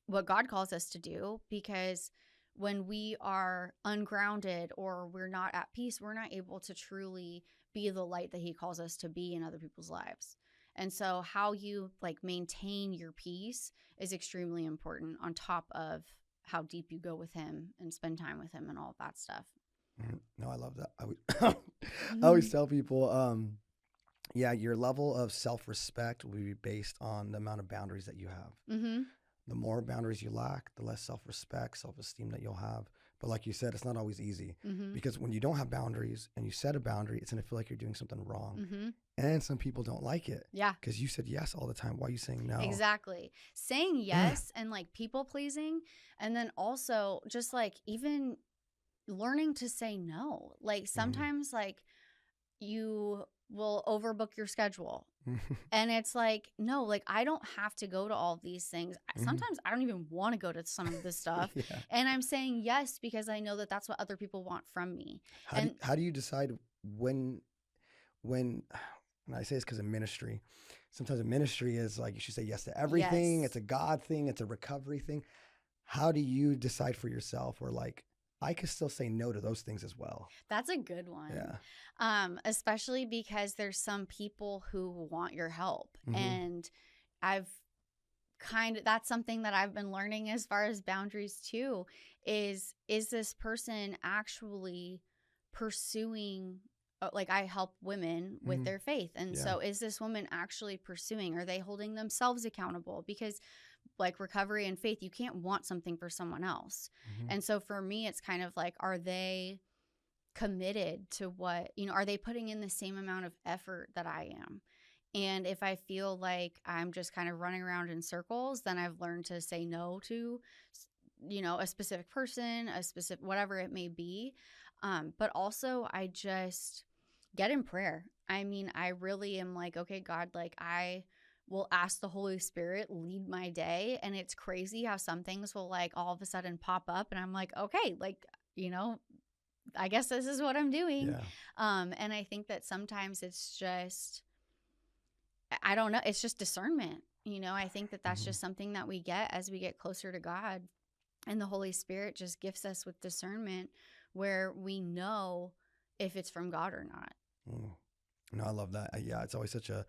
what God calls us to do, because when we are ungrounded or we're not at peace, we're not able to truly be the light that he calls us to be in other people's lives. And so how you like maintain your peace is extremely important, on top of how deep you go with him and spend time with him and all of that stuff. No, I love that. I always tell people, your level of self-respect will be based on the amount of boundaries that you have. The more boundaries you lack, the less self-respect, self-esteem that you'll have. But like you said, it's not always easy, because when you don't have boundaries and you set a boundary, it's going to feel like you're doing something wrong. And some people don't like it. Yeah. Because you said yes all the time. Why are you saying no? Exactly. Saying yes and like people pleasing. And then also just like even learning to say no. Like sometimes like you will overbook your schedule. And it's like, no, like I don't have to go to all of these things. Sometimes I don't even want to go to some of this stuff. And I'm saying yes because I know that that's what other people want from me. How do you decide when and I say this because of ministry. Sometimes a ministry is like you should say yes to everything. Yes. It's a God thing. It's a recovery thing. How do you decide for yourself, or like, I could still say no to those things as well? That's a good one. Yeah. Especially because there's some people who want your help. And that's something that I've been learning as far as boundaries too, is this person actually pursuing, like I help women with their faith. And so is this woman actually pursuing, are they holding themselves accountable? Because like recovery and faith, you can't want something for someone else. And so for me, it's kind of like, are they committed to what, are they putting in the same amount of effort that I am? And if I feel like I'm just kind of running around in circles, then I've learned to say no to, a specific person, a specific, whatever it may be. But also I just get in prayer. I mean, I really am like, okay, God, like I will ask the Holy Spirit lead my day. And it's crazy how some things will like all of a sudden pop up and I'm like, okay, like, I guess this is what I'm doing. And I think that sometimes it's just, I don't know, it's just discernment. I think that that's just something that we get as we get closer to God, and the Holy Spirit just gifts us with discernment where we know if it's from God or not. No, I love that. Yeah, it's always such a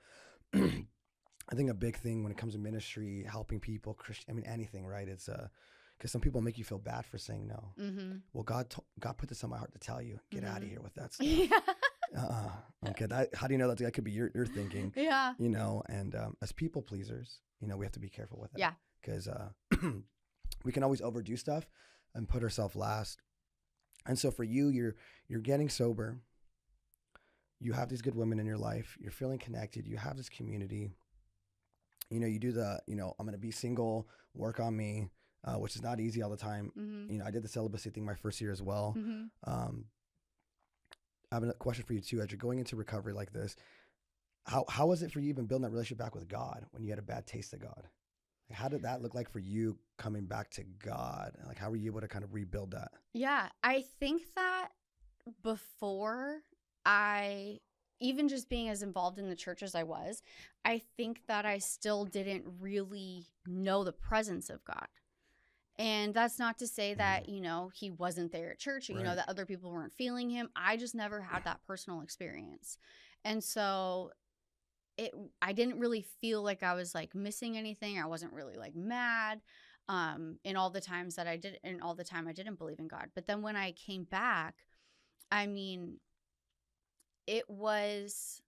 I think a big thing when it comes to ministry, helping people, anything, right? It's because some people make you feel bad for saying no. Mm-hmm. Well, God put this on my heart to tell you, get out of here with that stuff. Yeah. Okay, how do you know that could be your thinking? Yeah. And as people pleasers, we have to be careful with it. Yeah. Because we can always overdo stuff and put ourselves last. And so for you, you're getting sober. You have these good women in your life. You're feeling connected. You have this community. You do the, I'm going to be single, work on me, which is not easy all the time. Mm-hmm. I did the celibacy thing my first year as well. Mm-hmm. I have a question for you too. As you're going into recovery like this, how was it for you even building that relationship back with God when you had a bad taste of God? How did that look like for you coming back to God? Like, how were you able to kind of rebuild that? Yeah, I think that before even just being as involved in the church as I was, I think that I still didn't really know the presence of God. And that's not to say that, he wasn't there at church or, Right. that other people weren't feeling him. I just never had that personal experience. And so I didn't really feel like I was like missing anything. I wasn't really like mad in all the times that I did, and all the time I didn't believe in God. But then when I came back, it was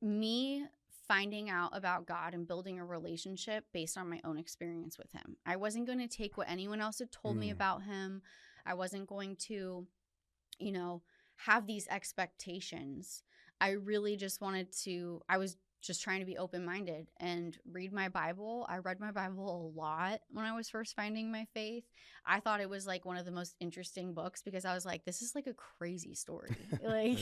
me finding out about God and building a relationship based on my own experience with him. I wasn't going to take what anyone else had told me about him. I wasn't going to, have these expectations. I really just I was just trying to be open-minded and read my Bible. I read my Bible a lot when I was first finding my faith. I thought it was like one of the most interesting books because I was like, this is like a crazy story. Like,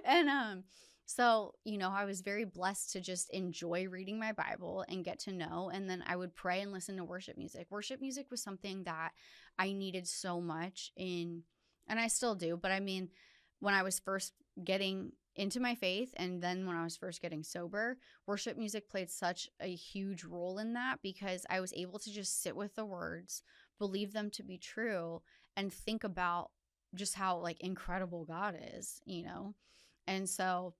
and so, I was very blessed to just enjoy reading my Bible and get to know. And then I would pray and listen to worship music. Worship music was something that I needed so much and I still do. But when I was first getting into my faith and then when I was first getting sober, worship music played such a huge role in that because I was able to just sit with the words, believe them to be true, and think about just how like incredible God is, And so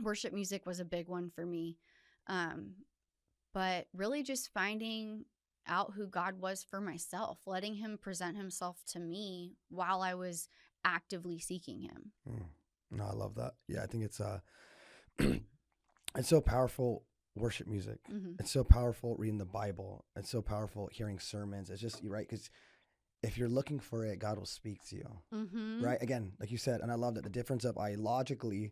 worship music was a big one for me. But really just finding out who God was for myself, letting him present himself to me while I was actively seeking him. No, I love that. Yeah, I think it's it's so powerful, worship music. Mm-hmm. It's so powerful reading the Bible. It's so powerful hearing sermons. It's just, you're right, because if you're looking for it, God will speak to you. Mm-hmm. Right? Again, like you said, and I love that the difference of I logically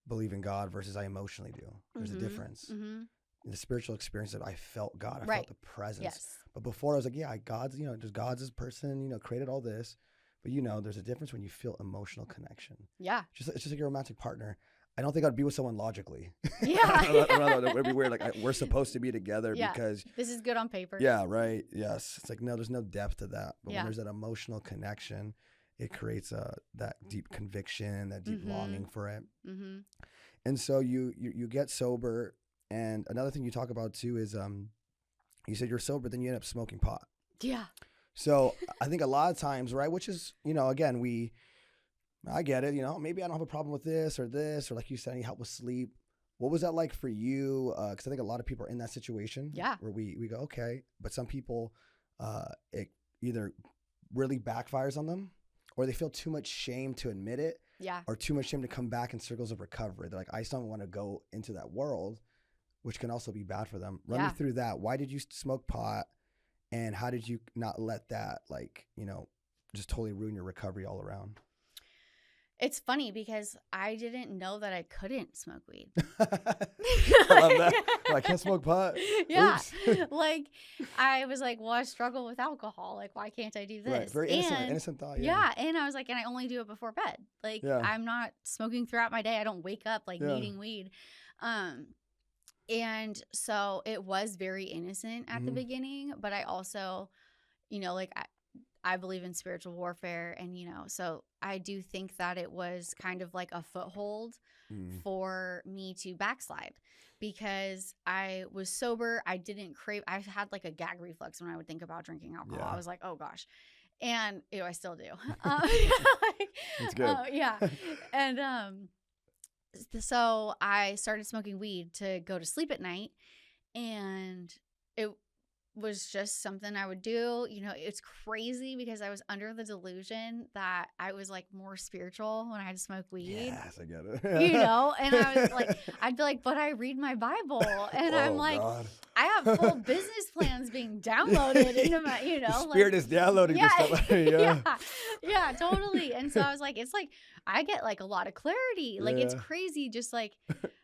believe in God versus I emotionally do. There's a difference. Mm-hmm. In the spiritual experience that I felt God. I felt the presence. Yes. But before I was like, yeah, God's, just God's this person, created all this. But there's a difference when you feel emotional connection. Yeah. It's just like your romantic partner. I don't think I'd be with someone logically. Yeah. It'd be weird. Like we're supposed to be together because this is good on paper. Yeah, right. Yes. It's like, no, there's no depth to that. But Yeah. when there's that emotional connection, it creates that deep conviction, that deep longing for it. Mm-hmm. And so you get sober. And another thing you talk about too is you said you're sober, then you end up smoking pot. Yeah. So I think a lot of times, right, which is, again, I get it, maybe I don't have a problem with this, or like you said, I need help with sleep. What was that like for you? Because I think a lot of people are in that situation. Yeah. Where we go, okay, but some people, it either really backfires on them, or they feel too much shame to admit it. Yeah. Or too much shame to come back in circles of recovery. They're like, I just don't want to go into that world, which can also be bad for them. Run me through that. Why did you smoke pot? And how did you not let that, just totally ruin your recovery all around? It's funny because I didn't know that I couldn't smoke weed. I love that. I can't smoke pot. Yeah. I was like, well, I struggle with alcohol. Like, why can't I do this? Right. Very innocent thought. Yeah. And I was like, and I only do it before bed. Like, I'm not smoking throughout my day. I don't wake up needing weed. And so it was very innocent at the beginning, but I also, I believe in spiritual warfare, and, so I do think that it was kind of like a foothold for me to backslide because I was sober. I didn't crave, I had like a gag reflex when I would think about drinking alcohol. Yeah. I was like, oh gosh. And I still do. That's good. Yeah. And, So I started smoking weed to go to sleep at night, and it was just something I would do. You know, it's crazy because I was under the delusion that I was like more spiritual when I had to smoke weed. Yes, I get it. You know, and I was like, I'd be like, but I read my Bible, and I'm like, God. I have full business plans being downloaded into my, you know, the Spirit is downloading this stuff. Yeah, totally. And so I was like, it's like I get like a lot of clarity. Like it's crazy, just like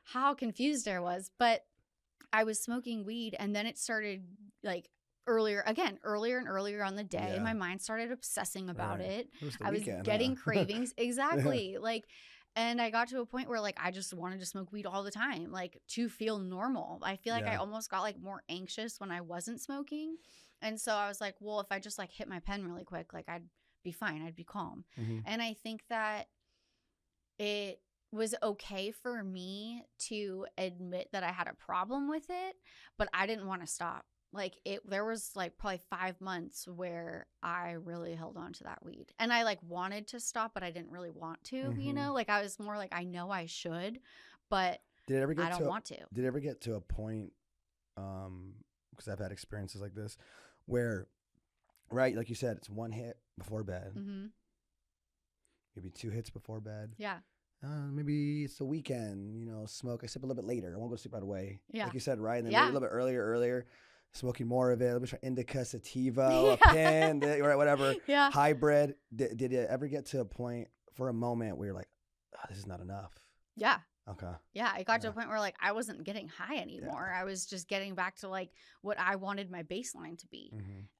how confused I was. But I was smoking weed, and then it started like earlier and earlier on the day. Yeah. My mind started obsessing about it. I was getting cravings. Exactly. Like, and I got to a point where like I just wanted to smoke weed all the time, like to feel normal. I feel like I almost got like more anxious when I wasn't smoking. And so I was like, well, if I just like hit my pen really quick, like I'd be fine. I'd be calm. Mm-hmm. And I think that it was okay for me to admit that I had a problem with it, but I didn't want to stop. Like there was like probably 5 months where I really held on to that weed, and I like wanted to stop, but I didn't really want to, Mm-hmm. you know, like I was more like, I know I should, but I don't want to. Did it ever get to a point, because I've had experiences like this where, right, like you said, it's one hit before bed, Mm-hmm. maybe 2 hits before bed. Yeah. Maybe it's the weekend, you know, smoke. I sip a little bit later. I won't go to sleep right away. Yeah. Like you said, right? And then maybe a little bit earlier, smoking more of it. Let me try indica, sativa, a pen, right, whatever. Yeah. Hybrid. Did it ever get to a point for a moment where you're like, oh, this is not enough? Yeah. Okay. Yeah. It got to a point where like I wasn't getting high anymore. I was just getting back to like what I wanted my baseline to be,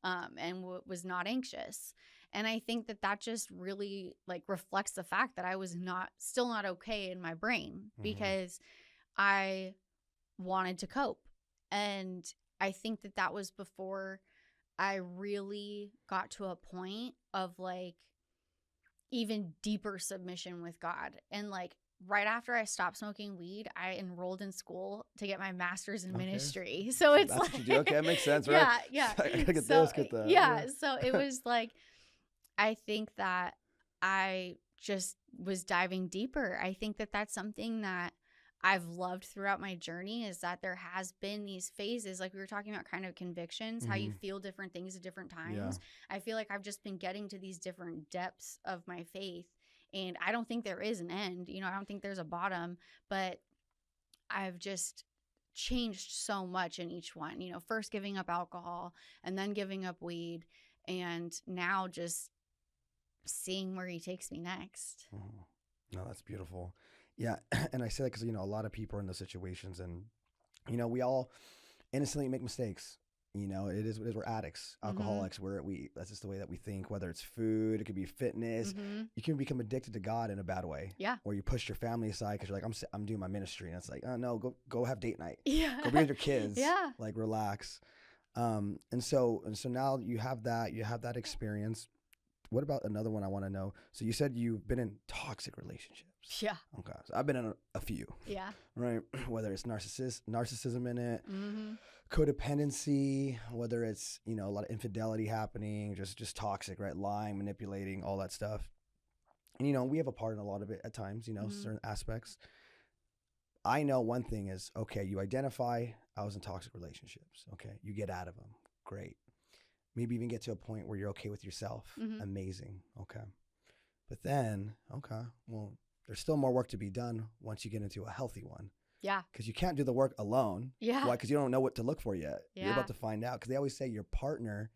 and was not anxious. And I think that just really like reflects the fact that I was still not okay in my brain, because I wanted to cope. And I think that was before I really got to a point of like even deeper submission with God. And like right after I stopped smoking weed, I enrolled in school to get my master's in ministry. So it's that's like, what you do. Okay, that makes sense, right? Yeah. I gotta get so, this, get that. Yeah. So it was like, I think that I just was diving deeper. I think that that's something that I've loved throughout my journey, is that there has been these phases, like we were talking about kind of convictions, how you feel different things at different times. Yeah. I feel like I've just been getting to these different depths of my faith, and I don't think there is an end. You know, I don't think there's a bottom, but I've just changed so much in each one. You know, first giving up alcohol, and then giving up weed, and now just seeing where he takes me next. No, that's beautiful. Yeah. And I say that because, you know, a lot of people are in those situations, and, you know, we all innocently make mistakes. You know, it is we're addicts, alcoholics. That's just the way that we think, whether it's food, it could be fitness. You can become addicted to God in a bad way. Yeah. Or you push your family aside because you're like, I'm doing my ministry. And it's like, oh no, go have date night. Yeah. Go be with your kids. Yeah. Like relax. And so now you have that experience. What about another one I want to know? So you said you've been in toxic relationships. Yeah. Okay. So I've been in a few. Yeah. Right. Whether it's narcissism in it, codependency, whether it's, you know, a lot of infidelity happening, just toxic, right? Lying, manipulating, all that stuff. And, you know, we have a part in a lot of it at times, you know, certain aspects. I know one thing is, okay, you identify I was in toxic relationships. Okay. You get out of them. Great. Maybe even get to a point where you're okay with yourself. Amazing. Okay. But then, okay, well, there's still more work to be done once you get into a healthy one. Yeah. Because you can't do the work alone. Yeah. Why? Because you don't know what to look for yet. Yeah. You're about to find out. Because they always say your partner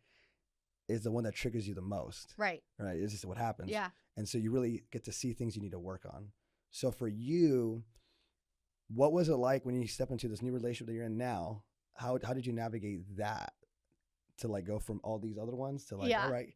is the one that triggers you the most. Right. Right. It's just what happens. Yeah. And so you really get to see things you need to work on. So for you, what was it like when you step into this new relationship that you're in now? How did you navigate that? To like go from all these other ones to like, all right,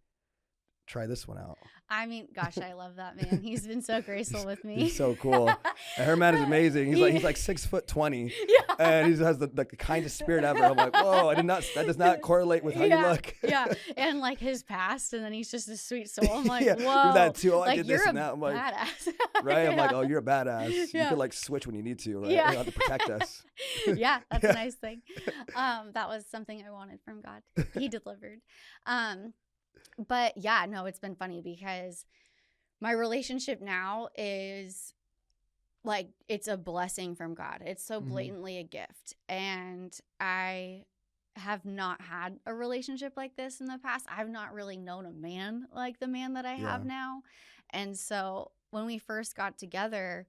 try this one out. I mean, gosh, I love that man. He's been so graceful with me. He's so cool. And her man is amazing. He's like 6'20", and he has the kindest spirit ever. I'm like, whoa, that does not correlate with how you look. Yeah, and like his past, and then he's just a sweet soul. I'm like, whoa, you're that too. Oh, like, I did this and that. I'm like, badass. Right? I'm like, oh, you're a badass. You could like switch when you need to, right? You have to protect us. Yeah, that's a nice thing. That was something I wanted from God. He delivered. But yeah, no, it's been funny because my relationship now is like, it's a blessing from God. It's so Mhm. blatantly a gift. And I have not had a relationship like this in the past. I've not really known a man like the man that I Yeah. have now. And so when we first got together,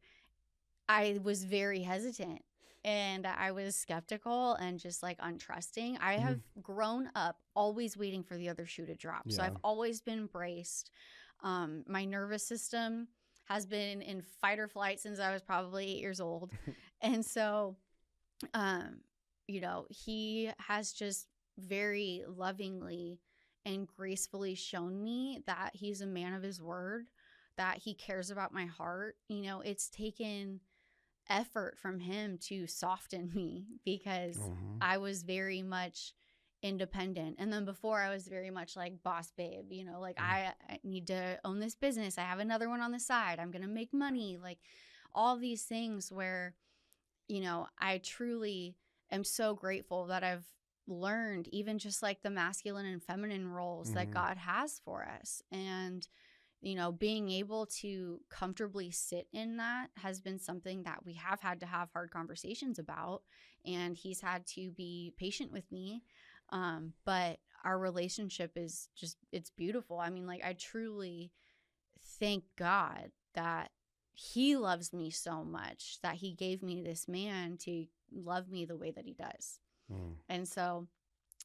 I was very hesitant and I was skeptical and just like untrusting. I have grown up always waiting for the other shoe to drop. So Yeah. I've always been braced. My nervous system has been in fight or flight since I was probably 8 years old. And so, you know, he has just very lovingly and gracefully shown me that he's a man of his word, that he cares about my heart. You know, it's taken effort from him to soften me because I was very much independent. And then before I was very much like boss babe, you know, like I need to own this business. I have another one on the side. I'm going to make money. Like all these things where, you know, I truly am so grateful that I've learned even just like the masculine and feminine roles that God has for us. And you know, being able to comfortably sit in that has been something that we have had to have hard conversations about. And he's had to be patient with me. But our relationship is just, it's beautiful. I mean, like, I truly thank God that he loves me so much that he gave me this man to love me the way that he does. And so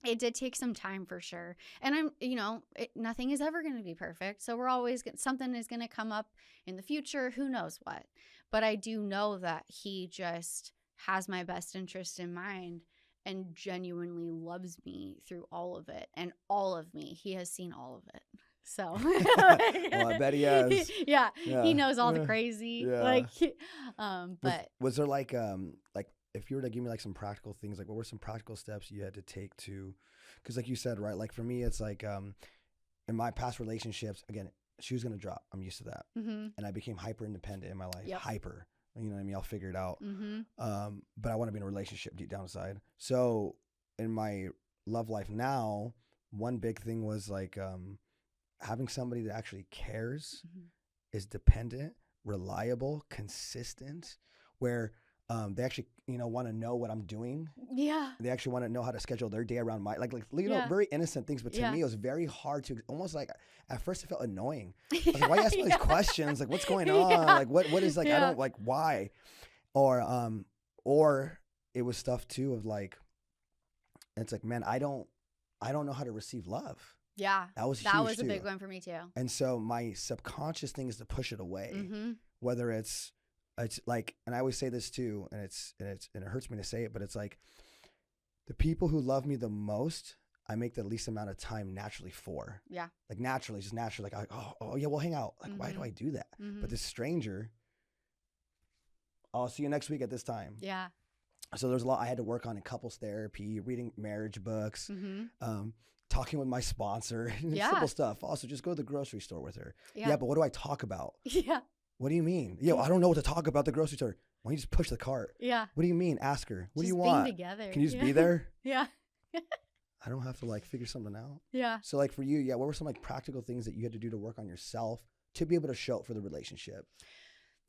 it did take some time for sure. And I'm, you know, nothing is ever going to be perfect. So we're always, something is going to come up in the future. Who knows what? But I do know that he just has my best interest in mind and genuinely loves me through all of it. And all of me. He has seen all of it. So. Well, I bet he has. Yeah. He knows all the crazy. Yeah. Like, but. Was there like if you were to give me like some practical things, like what were some practical steps you had to take to, because like you said, right, like for me, it's like in my past relationships, again, she was going to drop. I'm used to that. And I became hyper independent in my life. Hyper, you know what I mean? I'll figure it out. But I want to be in a relationship deep down inside. So in my love life now, one big thing was like having somebody that actually cares, is dependent, reliable, consistent, where they actually, you know, want to know what I'm doing. Yeah. They actually want to know how to schedule their day around my, like you know, very innocent things. But to me, it was very hard to, almost like, at first it felt annoying. I was like, why are you asking me these questions? Like, what's going on? Like, what is, like, I don't, like, why? Or it was stuff too of like, it's like, man, I don't know how to receive love. Yeah. That was a big one for me too. And so my subconscious thing is to push it away, whether it's like, and I always say this too, and it hurts me to say it, but it's like the people who love me the most, I make the least amount of time naturally for. Yeah. Like naturally, just naturally, like, oh yeah, we'll hang out. Like, why do I do that? But this stranger, I'll see you next week at this time. Yeah. So there's a lot I had to work on in couples therapy, reading marriage books, talking with my sponsor, simple stuff. Also, just go to the grocery store with her. Yeah, but what do I talk about? Yeah. What do you mean? Yeah, I don't know what to talk about at the grocery store. Why don't you just push the cart? Yeah. What do you mean? Ask her. What do you want? Being together. Can you just be there? Yeah. I don't have to like figure something out. Yeah. So like for you, what were some like practical things that you had to do to work on yourself to be able to show up for the relationship?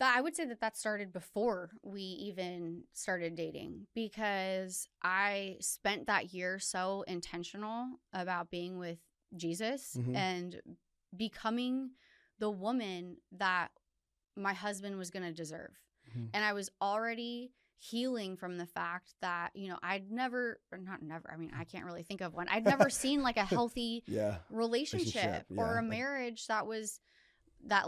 I would say that started before we even started dating, because I spent that year so intentional about being with Jesus and becoming the woman that my husband was going to deserve. And I was already healing from the fact that, you know, I mean, I can't really think of one. I'd never seen like a healthy relationship or a marriage that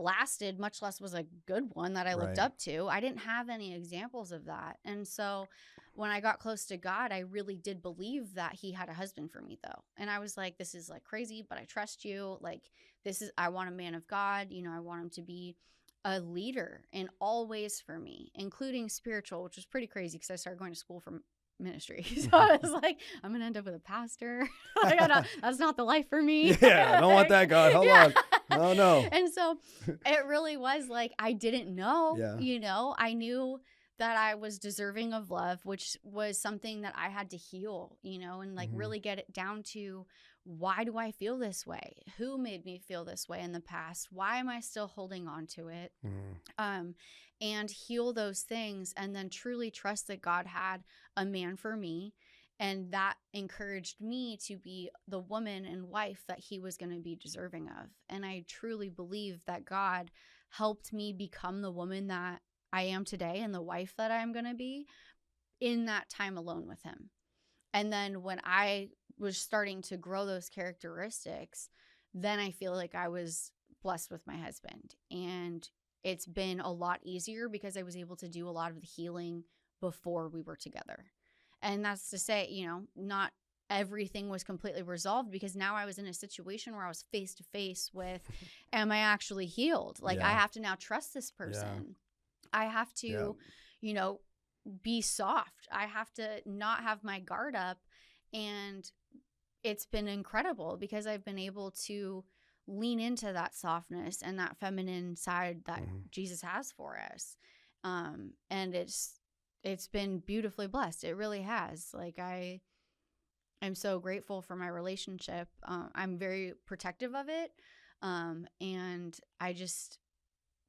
lasted, much less was a good one that I looked up to. I didn't have any examples of that. And so when I got close to God, I really did believe that he had a husband for me though. And I was like, this is like crazy, but I trust you. Like I want a man of God. You know, I want him to be a leader in all ways for me, including spiritual, which was pretty crazy because I started going to school for ministry. So I was like, I'm going to end up with a pastor. Like, that's not the life for me. Yeah, I don't want that, God. Hold on. Oh, no. And so it really was like, I didn't know, you know, I knew that I was deserving of love, which was something that I had to heal, you know, and like really get it down to, why do I feel this way? Who made me feel this way in the past? Why am I still holding on to it? And heal those things, and then truly trust that God had a man for me. And that encouraged me to be the woman and wife that he was going to be deserving of. And I truly believe that God helped me become the woman that I am today and the wife that I'm going to be in that time alone with him. And then when I was starting to grow those characteristics, then I feel like I was blessed with my husband. And it's been a lot easier because I was able to do a lot of the healing before we were together. And that's to say, you know, not everything was completely resolved, because now I was in a situation where I was face to face with, am I actually healed? Like, I have to now trust this person. I have to, you know, be soft. I have to not have my guard up. And it's been incredible because I've been able to lean into that softness and that feminine side that Jesus has for us. And it's been beautifully blessed. It really has. Like, I'm so grateful for my relationship. I'm very protective of it. And I just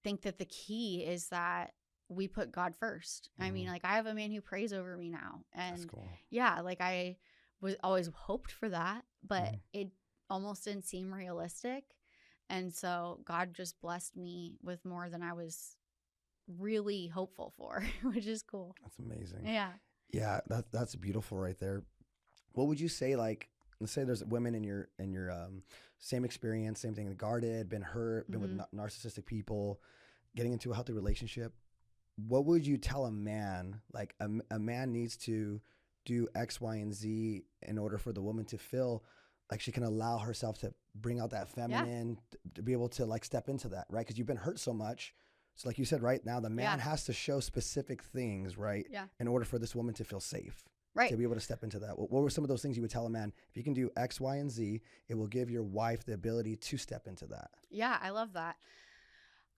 think that the key is that we put God first. I mean, like, I have a man who prays over me now. And That's cool. yeah, like, I was always hoped for that, but it almost didn't seem realistic. And so God just blessed me with more than I was really hopeful for, which is cool. That's amazing. Yeah. Yeah, that's beautiful right there. What would you say, like, let's say there's women in your same experience, same thing, guarded, been hurt, been with narcissistic people, getting into a healthy relationship. What would you tell a man? Like, a man needs to do X, Y, and Z in order for the woman to feel like she can allow herself to bring out that feminine, to be able to, like, step into that, right? Because you've been hurt so much. So like you said, right now, the man has to show specific things, right? Yeah. In order for this woman to feel safe. Right. To be able to step into that. What were some of those things you would tell a man? If you can do X, Y, and Z, it will give your wife the ability to step into that. Yeah, I love that.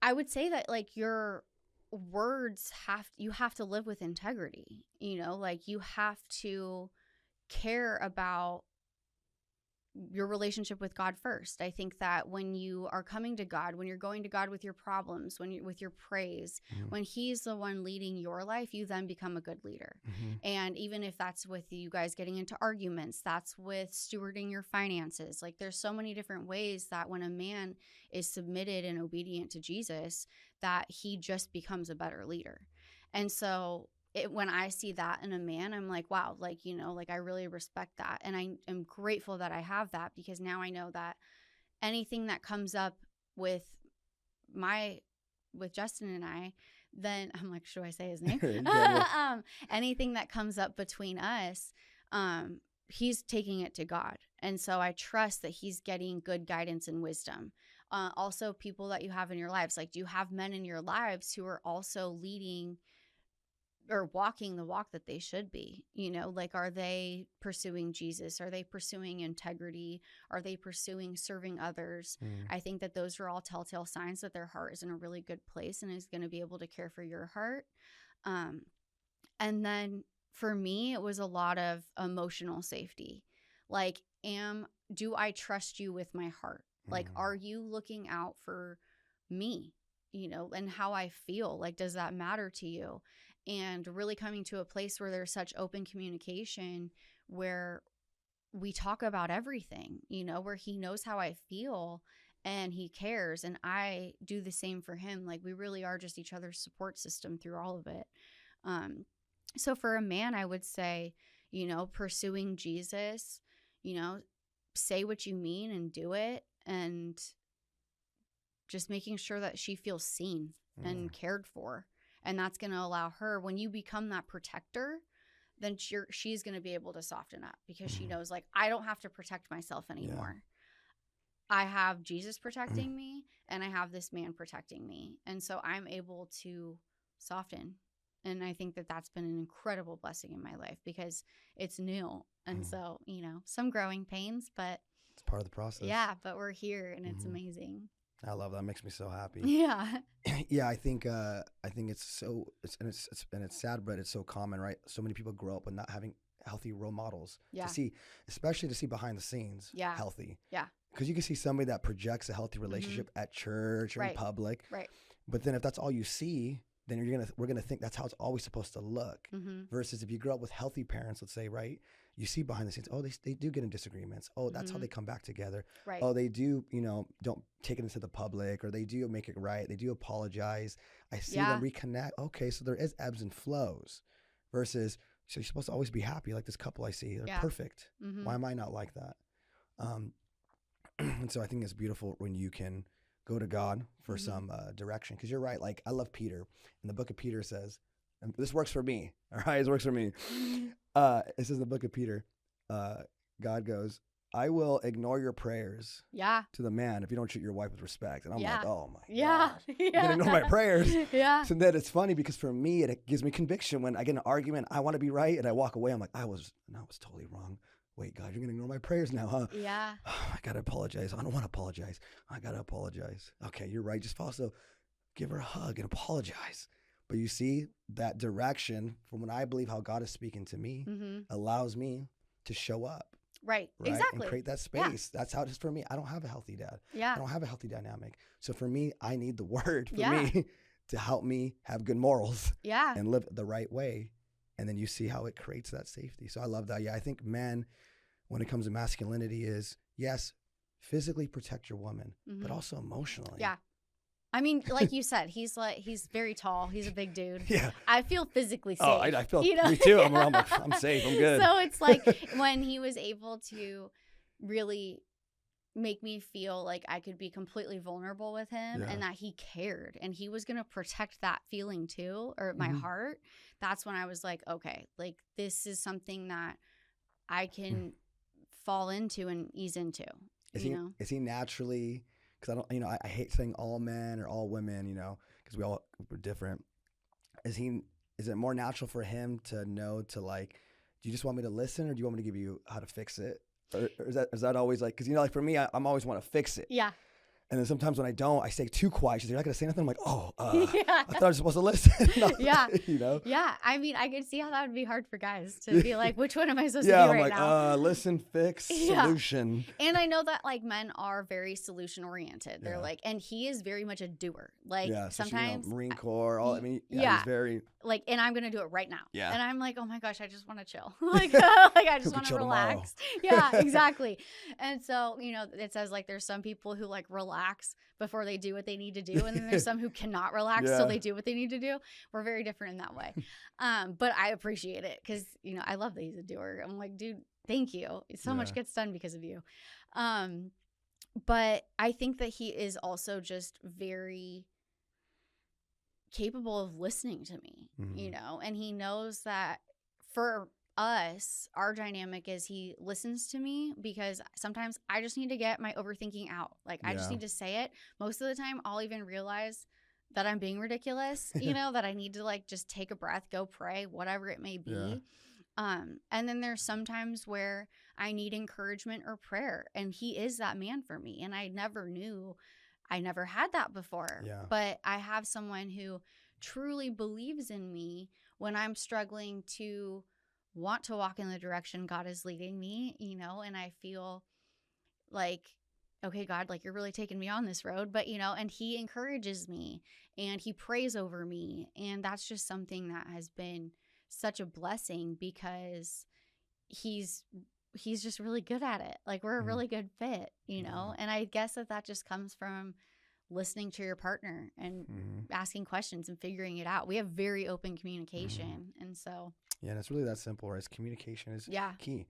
I would say that, like, your words you have to live with integrity, you know, like, you have to care about your relationship with God first. I think that when you are coming to God, when you're going to God with your problems, when you with your praise, when he's the one leading your life, you then become a good leader. And even if that's with you guys getting into arguments, that's with stewarding your finances. Like, there's so many different ways that when a man is submitted and obedient to Jesus, that he just becomes a better leader. And so when I see that in a man, I'm like, wow, like, you know, like, I really respect that. And I am grateful that I have that, because now I know that anything that comes up with Justin and I, then I'm like, should I say his name? Anything that comes up between us, he's taking it to God. And so I trust that he's getting good guidance and wisdom. Also, people that you have in your lives, like, do you have men in your lives who are also leading or walking the walk that they should be? You know, like, are they pursuing Jesus? Are they pursuing integrity? Are they pursuing serving others? I think that those are all telltale signs that their heart is in a really good place and is going to be able to care for your heart. And then for me, it was a lot of emotional safety. Like, do I trust you with my heart? Like, are you looking out for me, you know, and how I feel? Like, does that matter to you? And really coming to a place where there's such open communication, where we talk about everything, you know, where he knows how I feel and he cares, and I do the same for him. Like, we really are just each other's support system through all of it. So for a man, I would say, you know, pursuing Jesus, you know, say what you mean and do it, and just making sure that she feels seen and cared for. And that's going to allow her, when you become that protector, then she's going to be able to soften up, because she knows, like, I don't have to protect myself anymore. I have Jesus protecting me, and I have this man protecting me. And so I'm able to soften. And I think that that's been an incredible blessing in my life, because it's new. And so, you know, some growing pains, but it's part of the process. Yeah, but we're here, and it's amazing. I love that. It makes me so happy. Yeah. Yeah, I think it's sad, but it's so common, right? So many people grow up with not having healthy role models Yeah. to see, especially to see behind the scenes, Yeah. healthy. Yeah. Because you can see somebody that projects a healthy relationship at church or in Right. public, Right. but then if that's all you see, then we're gonna think that's how it's always supposed to look. Versus if you grow up with healthy parents, let's say, right? You see behind the scenes, oh, they do get in disagreements. Oh, that's how they come back together. Right. Oh, they do, don't take it into the public, or they do make it right. They do apologize. I see them reconnect. Okay, so there is ebbs and flows. Versus, so you're supposed to always be happy, like this couple I see. They're perfect. Why am I not like that? And so I think it's beautiful when you can go to God for some direction. Because you're right. Like, I love Peter. And the book of Peter says, and this works for me. All right, this works for me. It says in the book of Peter, God goes, I will ignore your prayers to the man if you don't treat your wife with respect. And I'm like, oh my gosh. You're going to ignore my prayers. So then it's funny because for me, it gives me conviction when I get in an argument, I want to be right. And I walk away. I'm like, I was totally wrong. Wait, God, you're going to ignore my prayers now, huh? Yeah. Oh, I got to apologize. I don't want to apologize. I got to apologize. Okay, you're right. Just also give her a hug and apologize. But you see, that direction from when I believe how God is speaking to me allows me to show up. Right. Exactly. And create that space. That's how it is for me. I don't have a healthy dad. I don't have a healthy dynamic. So for me, I need the word for me to help me have good morals and live the right way. And then you see how it creates that safety. So I love that. Yeah, I think men, when it comes to masculinity, is yes, physically protect your woman, but also emotionally. Yeah. I mean, like you said, he's very tall. He's a big dude. Yeah. I feel physically safe. Oh, I feel me too. I'm safe. I'm good. So it's like when he was able to really make me feel like I could be completely vulnerable with him and that he cared and he was going to protect that feeling too, or my heart. That's when I was like, okay, like this is something that I can fall into and ease into. Is he naturally, because I hate saying all men or all women, because we're different. Is it more natural for him to know to like, do you just want me to listen or do you want me to give you how to fix it? Or is that always like, because like for me, I'm always want to fix it. Yeah. And then sometimes when I don't, I stay too quiet. She's like, you're not going to say nothing? I'm like, I thought I was supposed to listen. Yeah. Yeah. I mean, I could see how that would be hard for guys to be like, which one am I supposed to do right now? Yeah, I'm like, listen, fix, solution. And I know that like men are very solution oriented. They're like, and he is very much a doer. Like sometimes Marine Corps, he's very like, and I'm going to do it right now. Yeah. And I'm like, oh my gosh, I just want to chill. like I just want to relax. Yeah, exactly. And so, it says like there's some people who like relax before they do what they need to do, and then there's some who cannot relax till they do what they need to do. We're very different in that way. But I appreciate it because I love that he's a doer. I'm like, dude, thank you. So much gets done because of you. But I think that he is also just very capable of listening to me, and he knows that for us, our dynamic is he listens to me because sometimes I just need to get my overthinking out. Like I just need to say it. Most of the time I'll even realize that I'm being ridiculous, that I need to like just take a breath, go pray, whatever it may be. And then there's sometimes where I need encouragement or prayer, and he is that man for me. And I never had that before, but I have someone who truly believes in me when I'm struggling to want to walk in the direction God is leading me, and I feel like, okay, God, like you're really taking me on this road, but and he encourages me and he prays over me. And that's just something that has been such a blessing because he's just really good at it. Like we're a really good fit, and I guess that just comes from listening to your partner and asking questions and figuring it out. We have very open communication. And so. Yeah, and it's really that simple, right? Communication is key.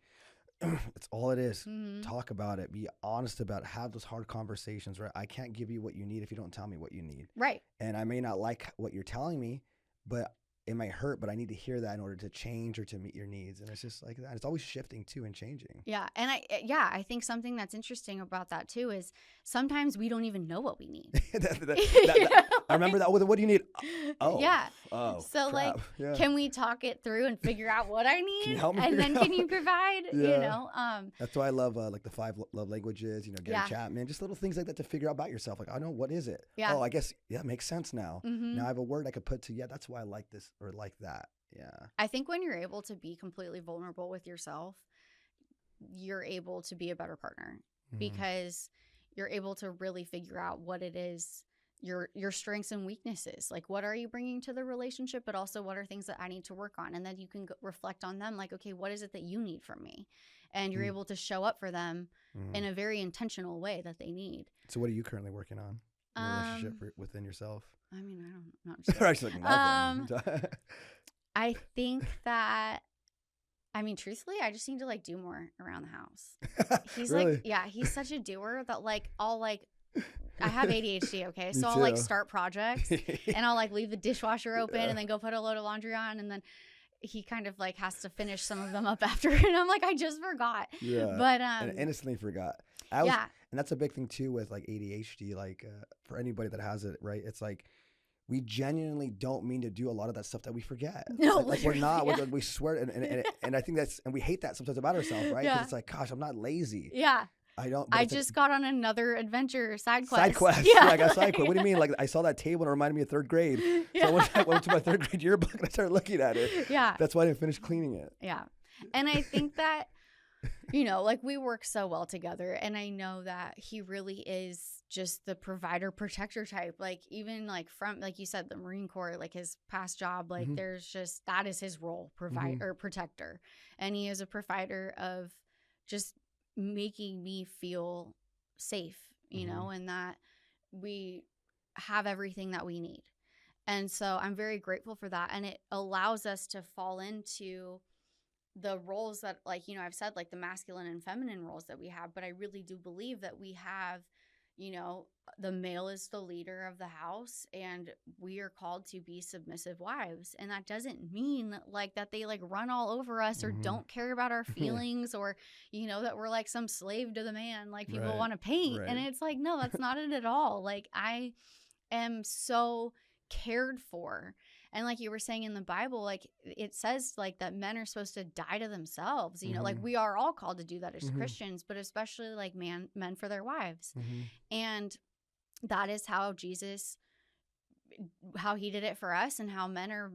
It's all it is. Talk about it. Be honest about it. Have those hard conversations, right? I can't give you what you need if you don't tell me what you need. Right. And I may not like what you're telling me, but it might hurt, but I need to hear that in order to change or to meet your needs. And it's just like that. It's always shifting too and changing. Yeah. And I think something that's interesting about that too is sometimes we don't even know what we need. I remember that. What do you need? Oh, yeah. Oh, so crap. like, can we talk it through and figure out what I need? Can you help me and then can you provide, Yeah. you know? That's why I love like the 5 love languages, you know, Gary Chapman, just little things like that to figure out about yourself. Like, I know, what is it? Yeah. Oh, I guess, it makes sense now. Mm-hmm. Now I have a word I could put to, that's why I like this or like that. Yeah. I think when you're able to be completely vulnerable with yourself, you're able to be a better partner because you're able to really figure out what it is, your strengths and weaknesses. Like, what are you bringing to the relationship, but also what are things that I need to work on? And then you can reflect on them. Like, okay, what is it that you need from me? And you're able to show up for them in a very intentional way that they need. So what are you currently working on in your relationship within yourself? I mean, I'm not sure. Actually, like nothing. I think that, I mean, truthfully, I just need to like do more around the house. He's really? like, he's such a doer that like I'll like, I have ADHD, okay? So Me I'll too. like start projects and I'll like leave the dishwasher open and then go put a load of laundry on, and then he kind of like has to finish some of them up after, and I'm like, I just forgot. Yeah. But and innocently forgot. And that's a big thing too with like ADHD, like for anybody that has it, right? It's like we genuinely don't mean to do a lot of that stuff that we forget. No, like we're not. Yeah. We swear, and I think and we hate that sometimes about ourselves, right? Because it's like, gosh, I'm not lazy. Yeah. I just got on another adventure side quest. Side quest. Yeah, I got side quest. What do you mean? Like, I saw that table and it reminded me of 3rd grade. So I went to my 3rd grade yearbook and I started looking at it. Yeah. That's why I didn't finish cleaning it. Yeah. And I think that, you know, like we work so well together, and I know that he really is just the provider protector type. Like, even like from, like you said, the Marine Corps, like his past job, like there's just, that is his role, provider or protector. And he is a provider of just making me feel safe, you know, and that we have everything that we need. And so I'm very grateful for that. And it allows us to fall into the roles that, like, you know, I've said, like the masculine and feminine roles that we have, but I really do believe that we have, you know, the male is the leader of the house, and we are called to be submissive wives. And that doesn't mean like that they like run all over us or don't care about our feelings or, you know, that we're like some slave to the man, like people want to paint. And it's like, no, that's not it at all. Like, I am so cared for. And like you were saying in the Bible, like it says like that men are supposed to die to themselves, you know, like we are all called to do that as Christians, but especially like men for their wives. And that is how Jesus, how he did it for us, and how men are,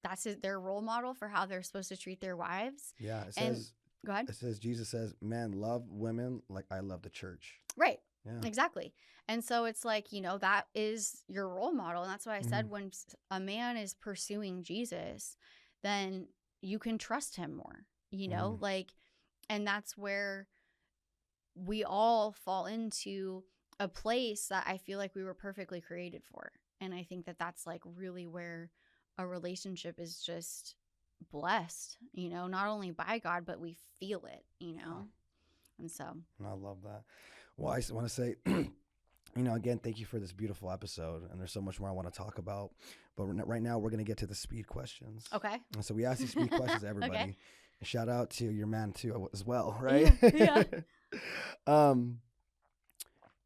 that's their role model for how they're supposed to treat their wives. Yeah. It says, go ahead. It says, Jesus says, men love women like I love the church. Right. Yeah. Exactly. And so it's like, you know, that is your role model. And that's why I said when a man is pursuing Jesus, then you can trust him more, you know, like, and that's where we all fall into a place that I feel like we were perfectly created for. And I think that that's like really where a relationship is just blessed, you know, not only by God, but we feel it, you know. And so I love that. Well, I just want to say, you know, again, thank you for this beautiful episode. And there's so much more I want to talk about. But right now, we're going to get to the speed questions. Okay. And so we ask these speed questions to everybody. Okay. Shout out to your man, too, as well, right? Yeah.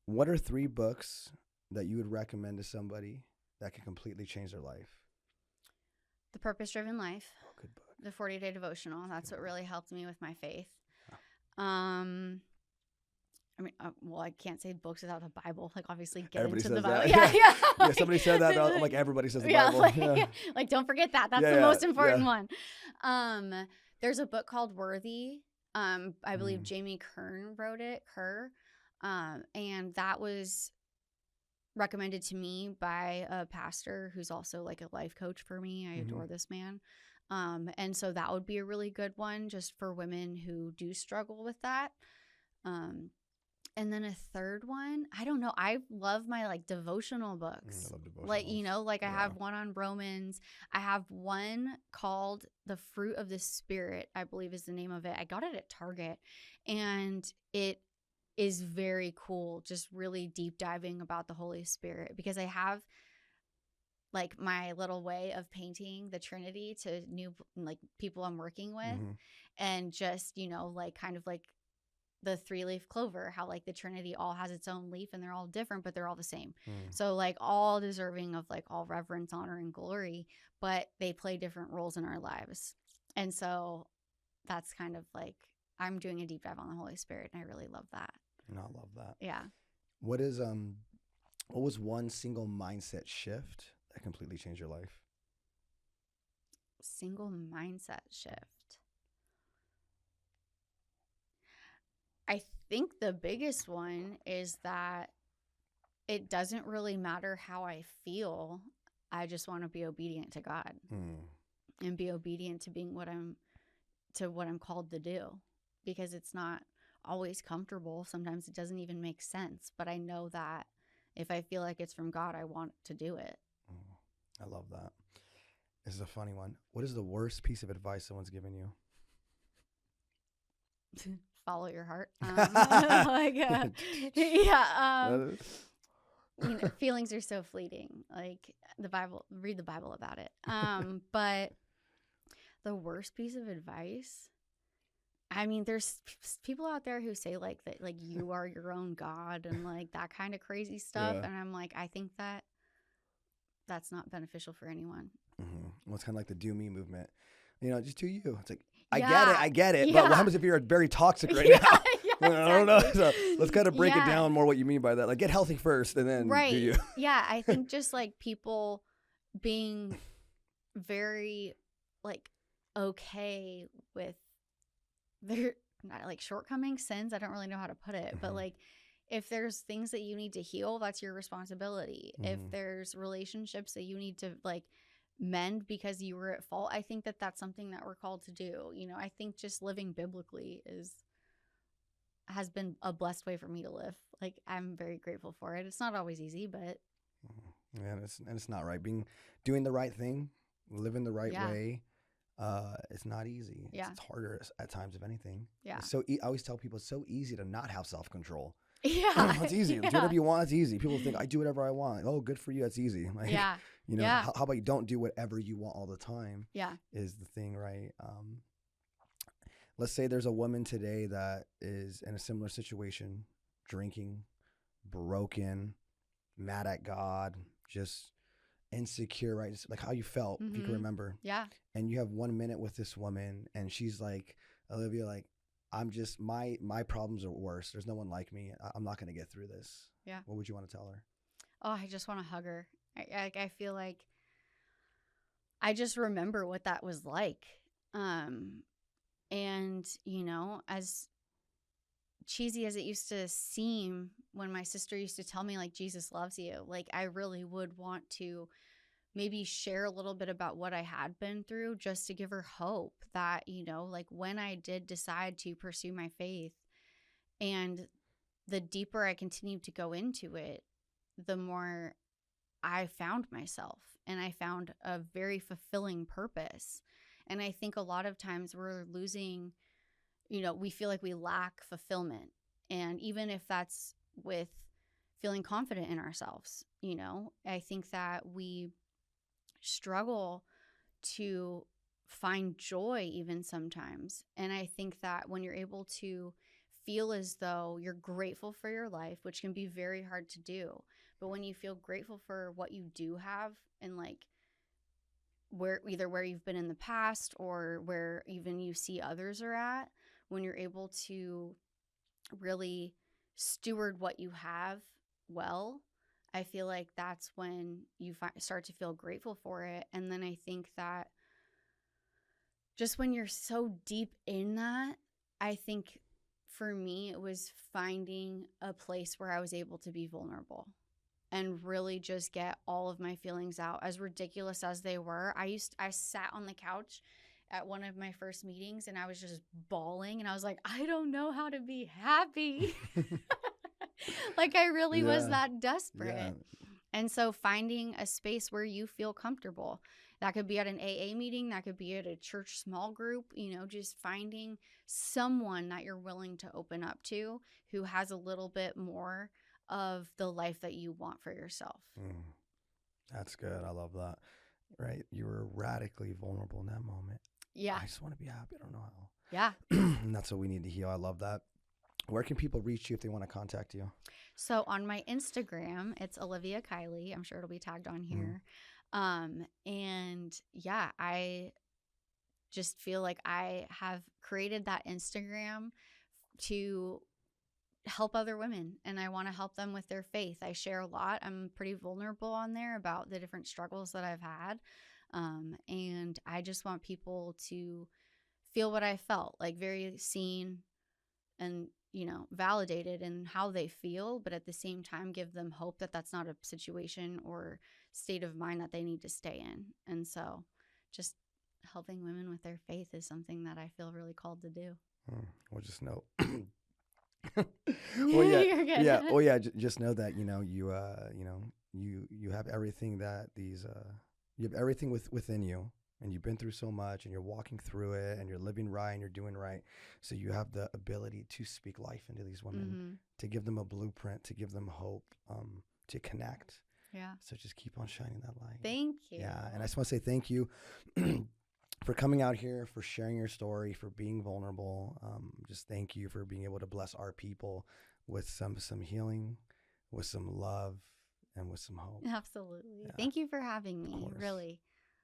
What are 3 books that you would recommend to somebody that could completely change their life? The Purpose Driven Life. Oh, good book. The 40-Day Devotional. That's what really helped me with my faith. Oh. I mean, well, I can't say books without the Bible. Like, obviously, get everybody into the says Bible. That. Yeah. Yeah, somebody said that. I'm like, everybody says the Bible. Like, don't forget that. That's the most important one. There's a book called Worthy. I believe Jamie Kern wrote it. And that was recommended to me by a pastor who's also like a life coach for me. I adore this man. And so that would be a really good one just for women who do struggle with that. And then a third one, I don't know. I love my like devotional books. I love devotionals. Like, you know, like I have one on Romans. I have one called The Fruit of the Spirit, I believe is the name of it. I got it at Target, and it is very cool. Just really deep diving about the Holy Spirit, because I have like my little way of painting the Trinity to new like people I'm working with, and just, you know, like kind of like the 3-leaf clover, how like the Trinity all has its own leaf and they're all different, but they're all the same. So like all deserving of like all reverence, honor, and glory, but they play different roles in our lives. And so that's kind of like, I'm doing a deep dive on the Holy Spirit, and I really love that. And I love that. Yeah. What was one single mindset shift that completely changed your life? Single mindset shift. I think the biggest one is that it doesn't really matter how I feel. I just want to be obedient to God and be obedient to being what I'm called to do, because it's not always comfortable. Sometimes it doesn't even make sense, but I know that if I feel like it's from God, I want to do it. I love that. This is a funny one. What is the worst piece of advice someone's given you? Follow your heart. You know, feelings are so fleeting. Like the Bible, read the Bible about it. But the worst piece of advice, I mean, there's people out there who say like that, like you are your own God and like that kind of crazy stuff. Yeah. And I'm like, I think that that's not beneficial for anyone. Well, it's kind of like the do me movement. You know, just do you. It's like, I get it. But what happens if you're very toxic right now? Exactly. I don't know. So let's kind of break it down more what you mean by that. Like, get healthy first and then do you. Yeah, I think just like people being very like okay with their like shortcomings, sins. I don't really know how to put it, but like if there's things that you need to heal, that's your responsibility. If there's relationships that you need to like mend because you were at fault, I think that that's something that we're called to do. You know, I think just living biblically has been a blessed way for me to live. Like I'm very grateful for it. It's not always easy, but and it's not right. Doing the right thing, living the right way. It's not easy. It's harder at times, if anything. Yeah. So I always tell people it's so easy to not have self-control. Yeah. It's easy. Do whatever you want. It's easy. People think I do whatever I want. Oh, good for you. That's easy. Like, you know, how about you don't do whatever you want all the time? Yeah. Is the thing, right? Let's say there's a woman today that is in a similar situation, drinking, broken, mad at God, just insecure, right? It's like how you felt, if you can remember. Yeah. And you have 1 minute with this woman and she's like, Olivia, like, I'm just, my problems are worse. There's no one like me. I'm not going to get through this. Yeah. What would you want to tell her? Oh, I just want to hug her. I feel like I just remember what that was like. And, you know, as cheesy as it used to seem when my sister used to tell me, like, Jesus loves you, like, I really would want to maybe share a little bit about what I had been through just to give her hope that, you know, like when I did decide to pursue my faith and the deeper I continued to go into it, the more I found myself and I found a very fulfilling purpose. And I think a lot of times we're losing, you know, we feel like we lack fulfillment. And even if that's with feeling confident in ourselves, you know, I think that we struggle to find joy even sometimes. And I think that when you're able to feel as though you're grateful for your life, which can be very hard to do, but when you feel grateful for what you do have and like where you've been in the past or where even you see others are at, when you're able to really steward what you have well, I feel like that's when you start to feel grateful for it. And then I think that just when you're so deep in that, I think for me, it was finding a place where I was able to be vulnerable and really just get all of my feelings out, as ridiculous as they were. I sat on the couch at one of my first meetings and I was just bawling and I was like, I don't know how to be happy. Like I really was that desperate. Yeah. And so finding a space where you feel comfortable, that could be at an AA meeting, that could be at a church small group, you know, just finding someone that you're willing to open up to who has a little bit more of the life that you want for yourself. That's good. I love that. Right. You were radically vulnerable in that moment. Yeah. I just want to be happy. I don't know how. Yeah. And that's what we need to heal. I love that. Where can people reach you if they want to contact you? So on my Instagram, it's Olivia Kylie. I'm sure it'll be tagged on here. And yeah, I just feel like I have created that Instagram to help other women, and I want to help them with their faith. I share a lot. I'm pretty vulnerable on there about the different struggles that I've had. And I just want people to feel what I felt, like very seen and, validated in how they feel, but at the same time, give them hope that that's not a situation or state of mind that they need to stay in. And so just helping women with their faith is something that I feel really called to do. Well, just know. You're good. Yeah. Oh, yeah. Just know that you have everything that you have everything within you, and you've been through so much, and you're walking through it, and you're living right, and you're doing right. So you have the ability to speak life into these women, to give them a blueprint, to give them hope, to connect. Yeah. So just keep on shining that light. Thank you. Yeah. And I just want to say thank you for coming out here, for sharing your story, for being vulnerable. Just thank you for being able to bless our people with some healing, with some love, and with some hope. Absolutely. Yeah. Thank you for having me. Really.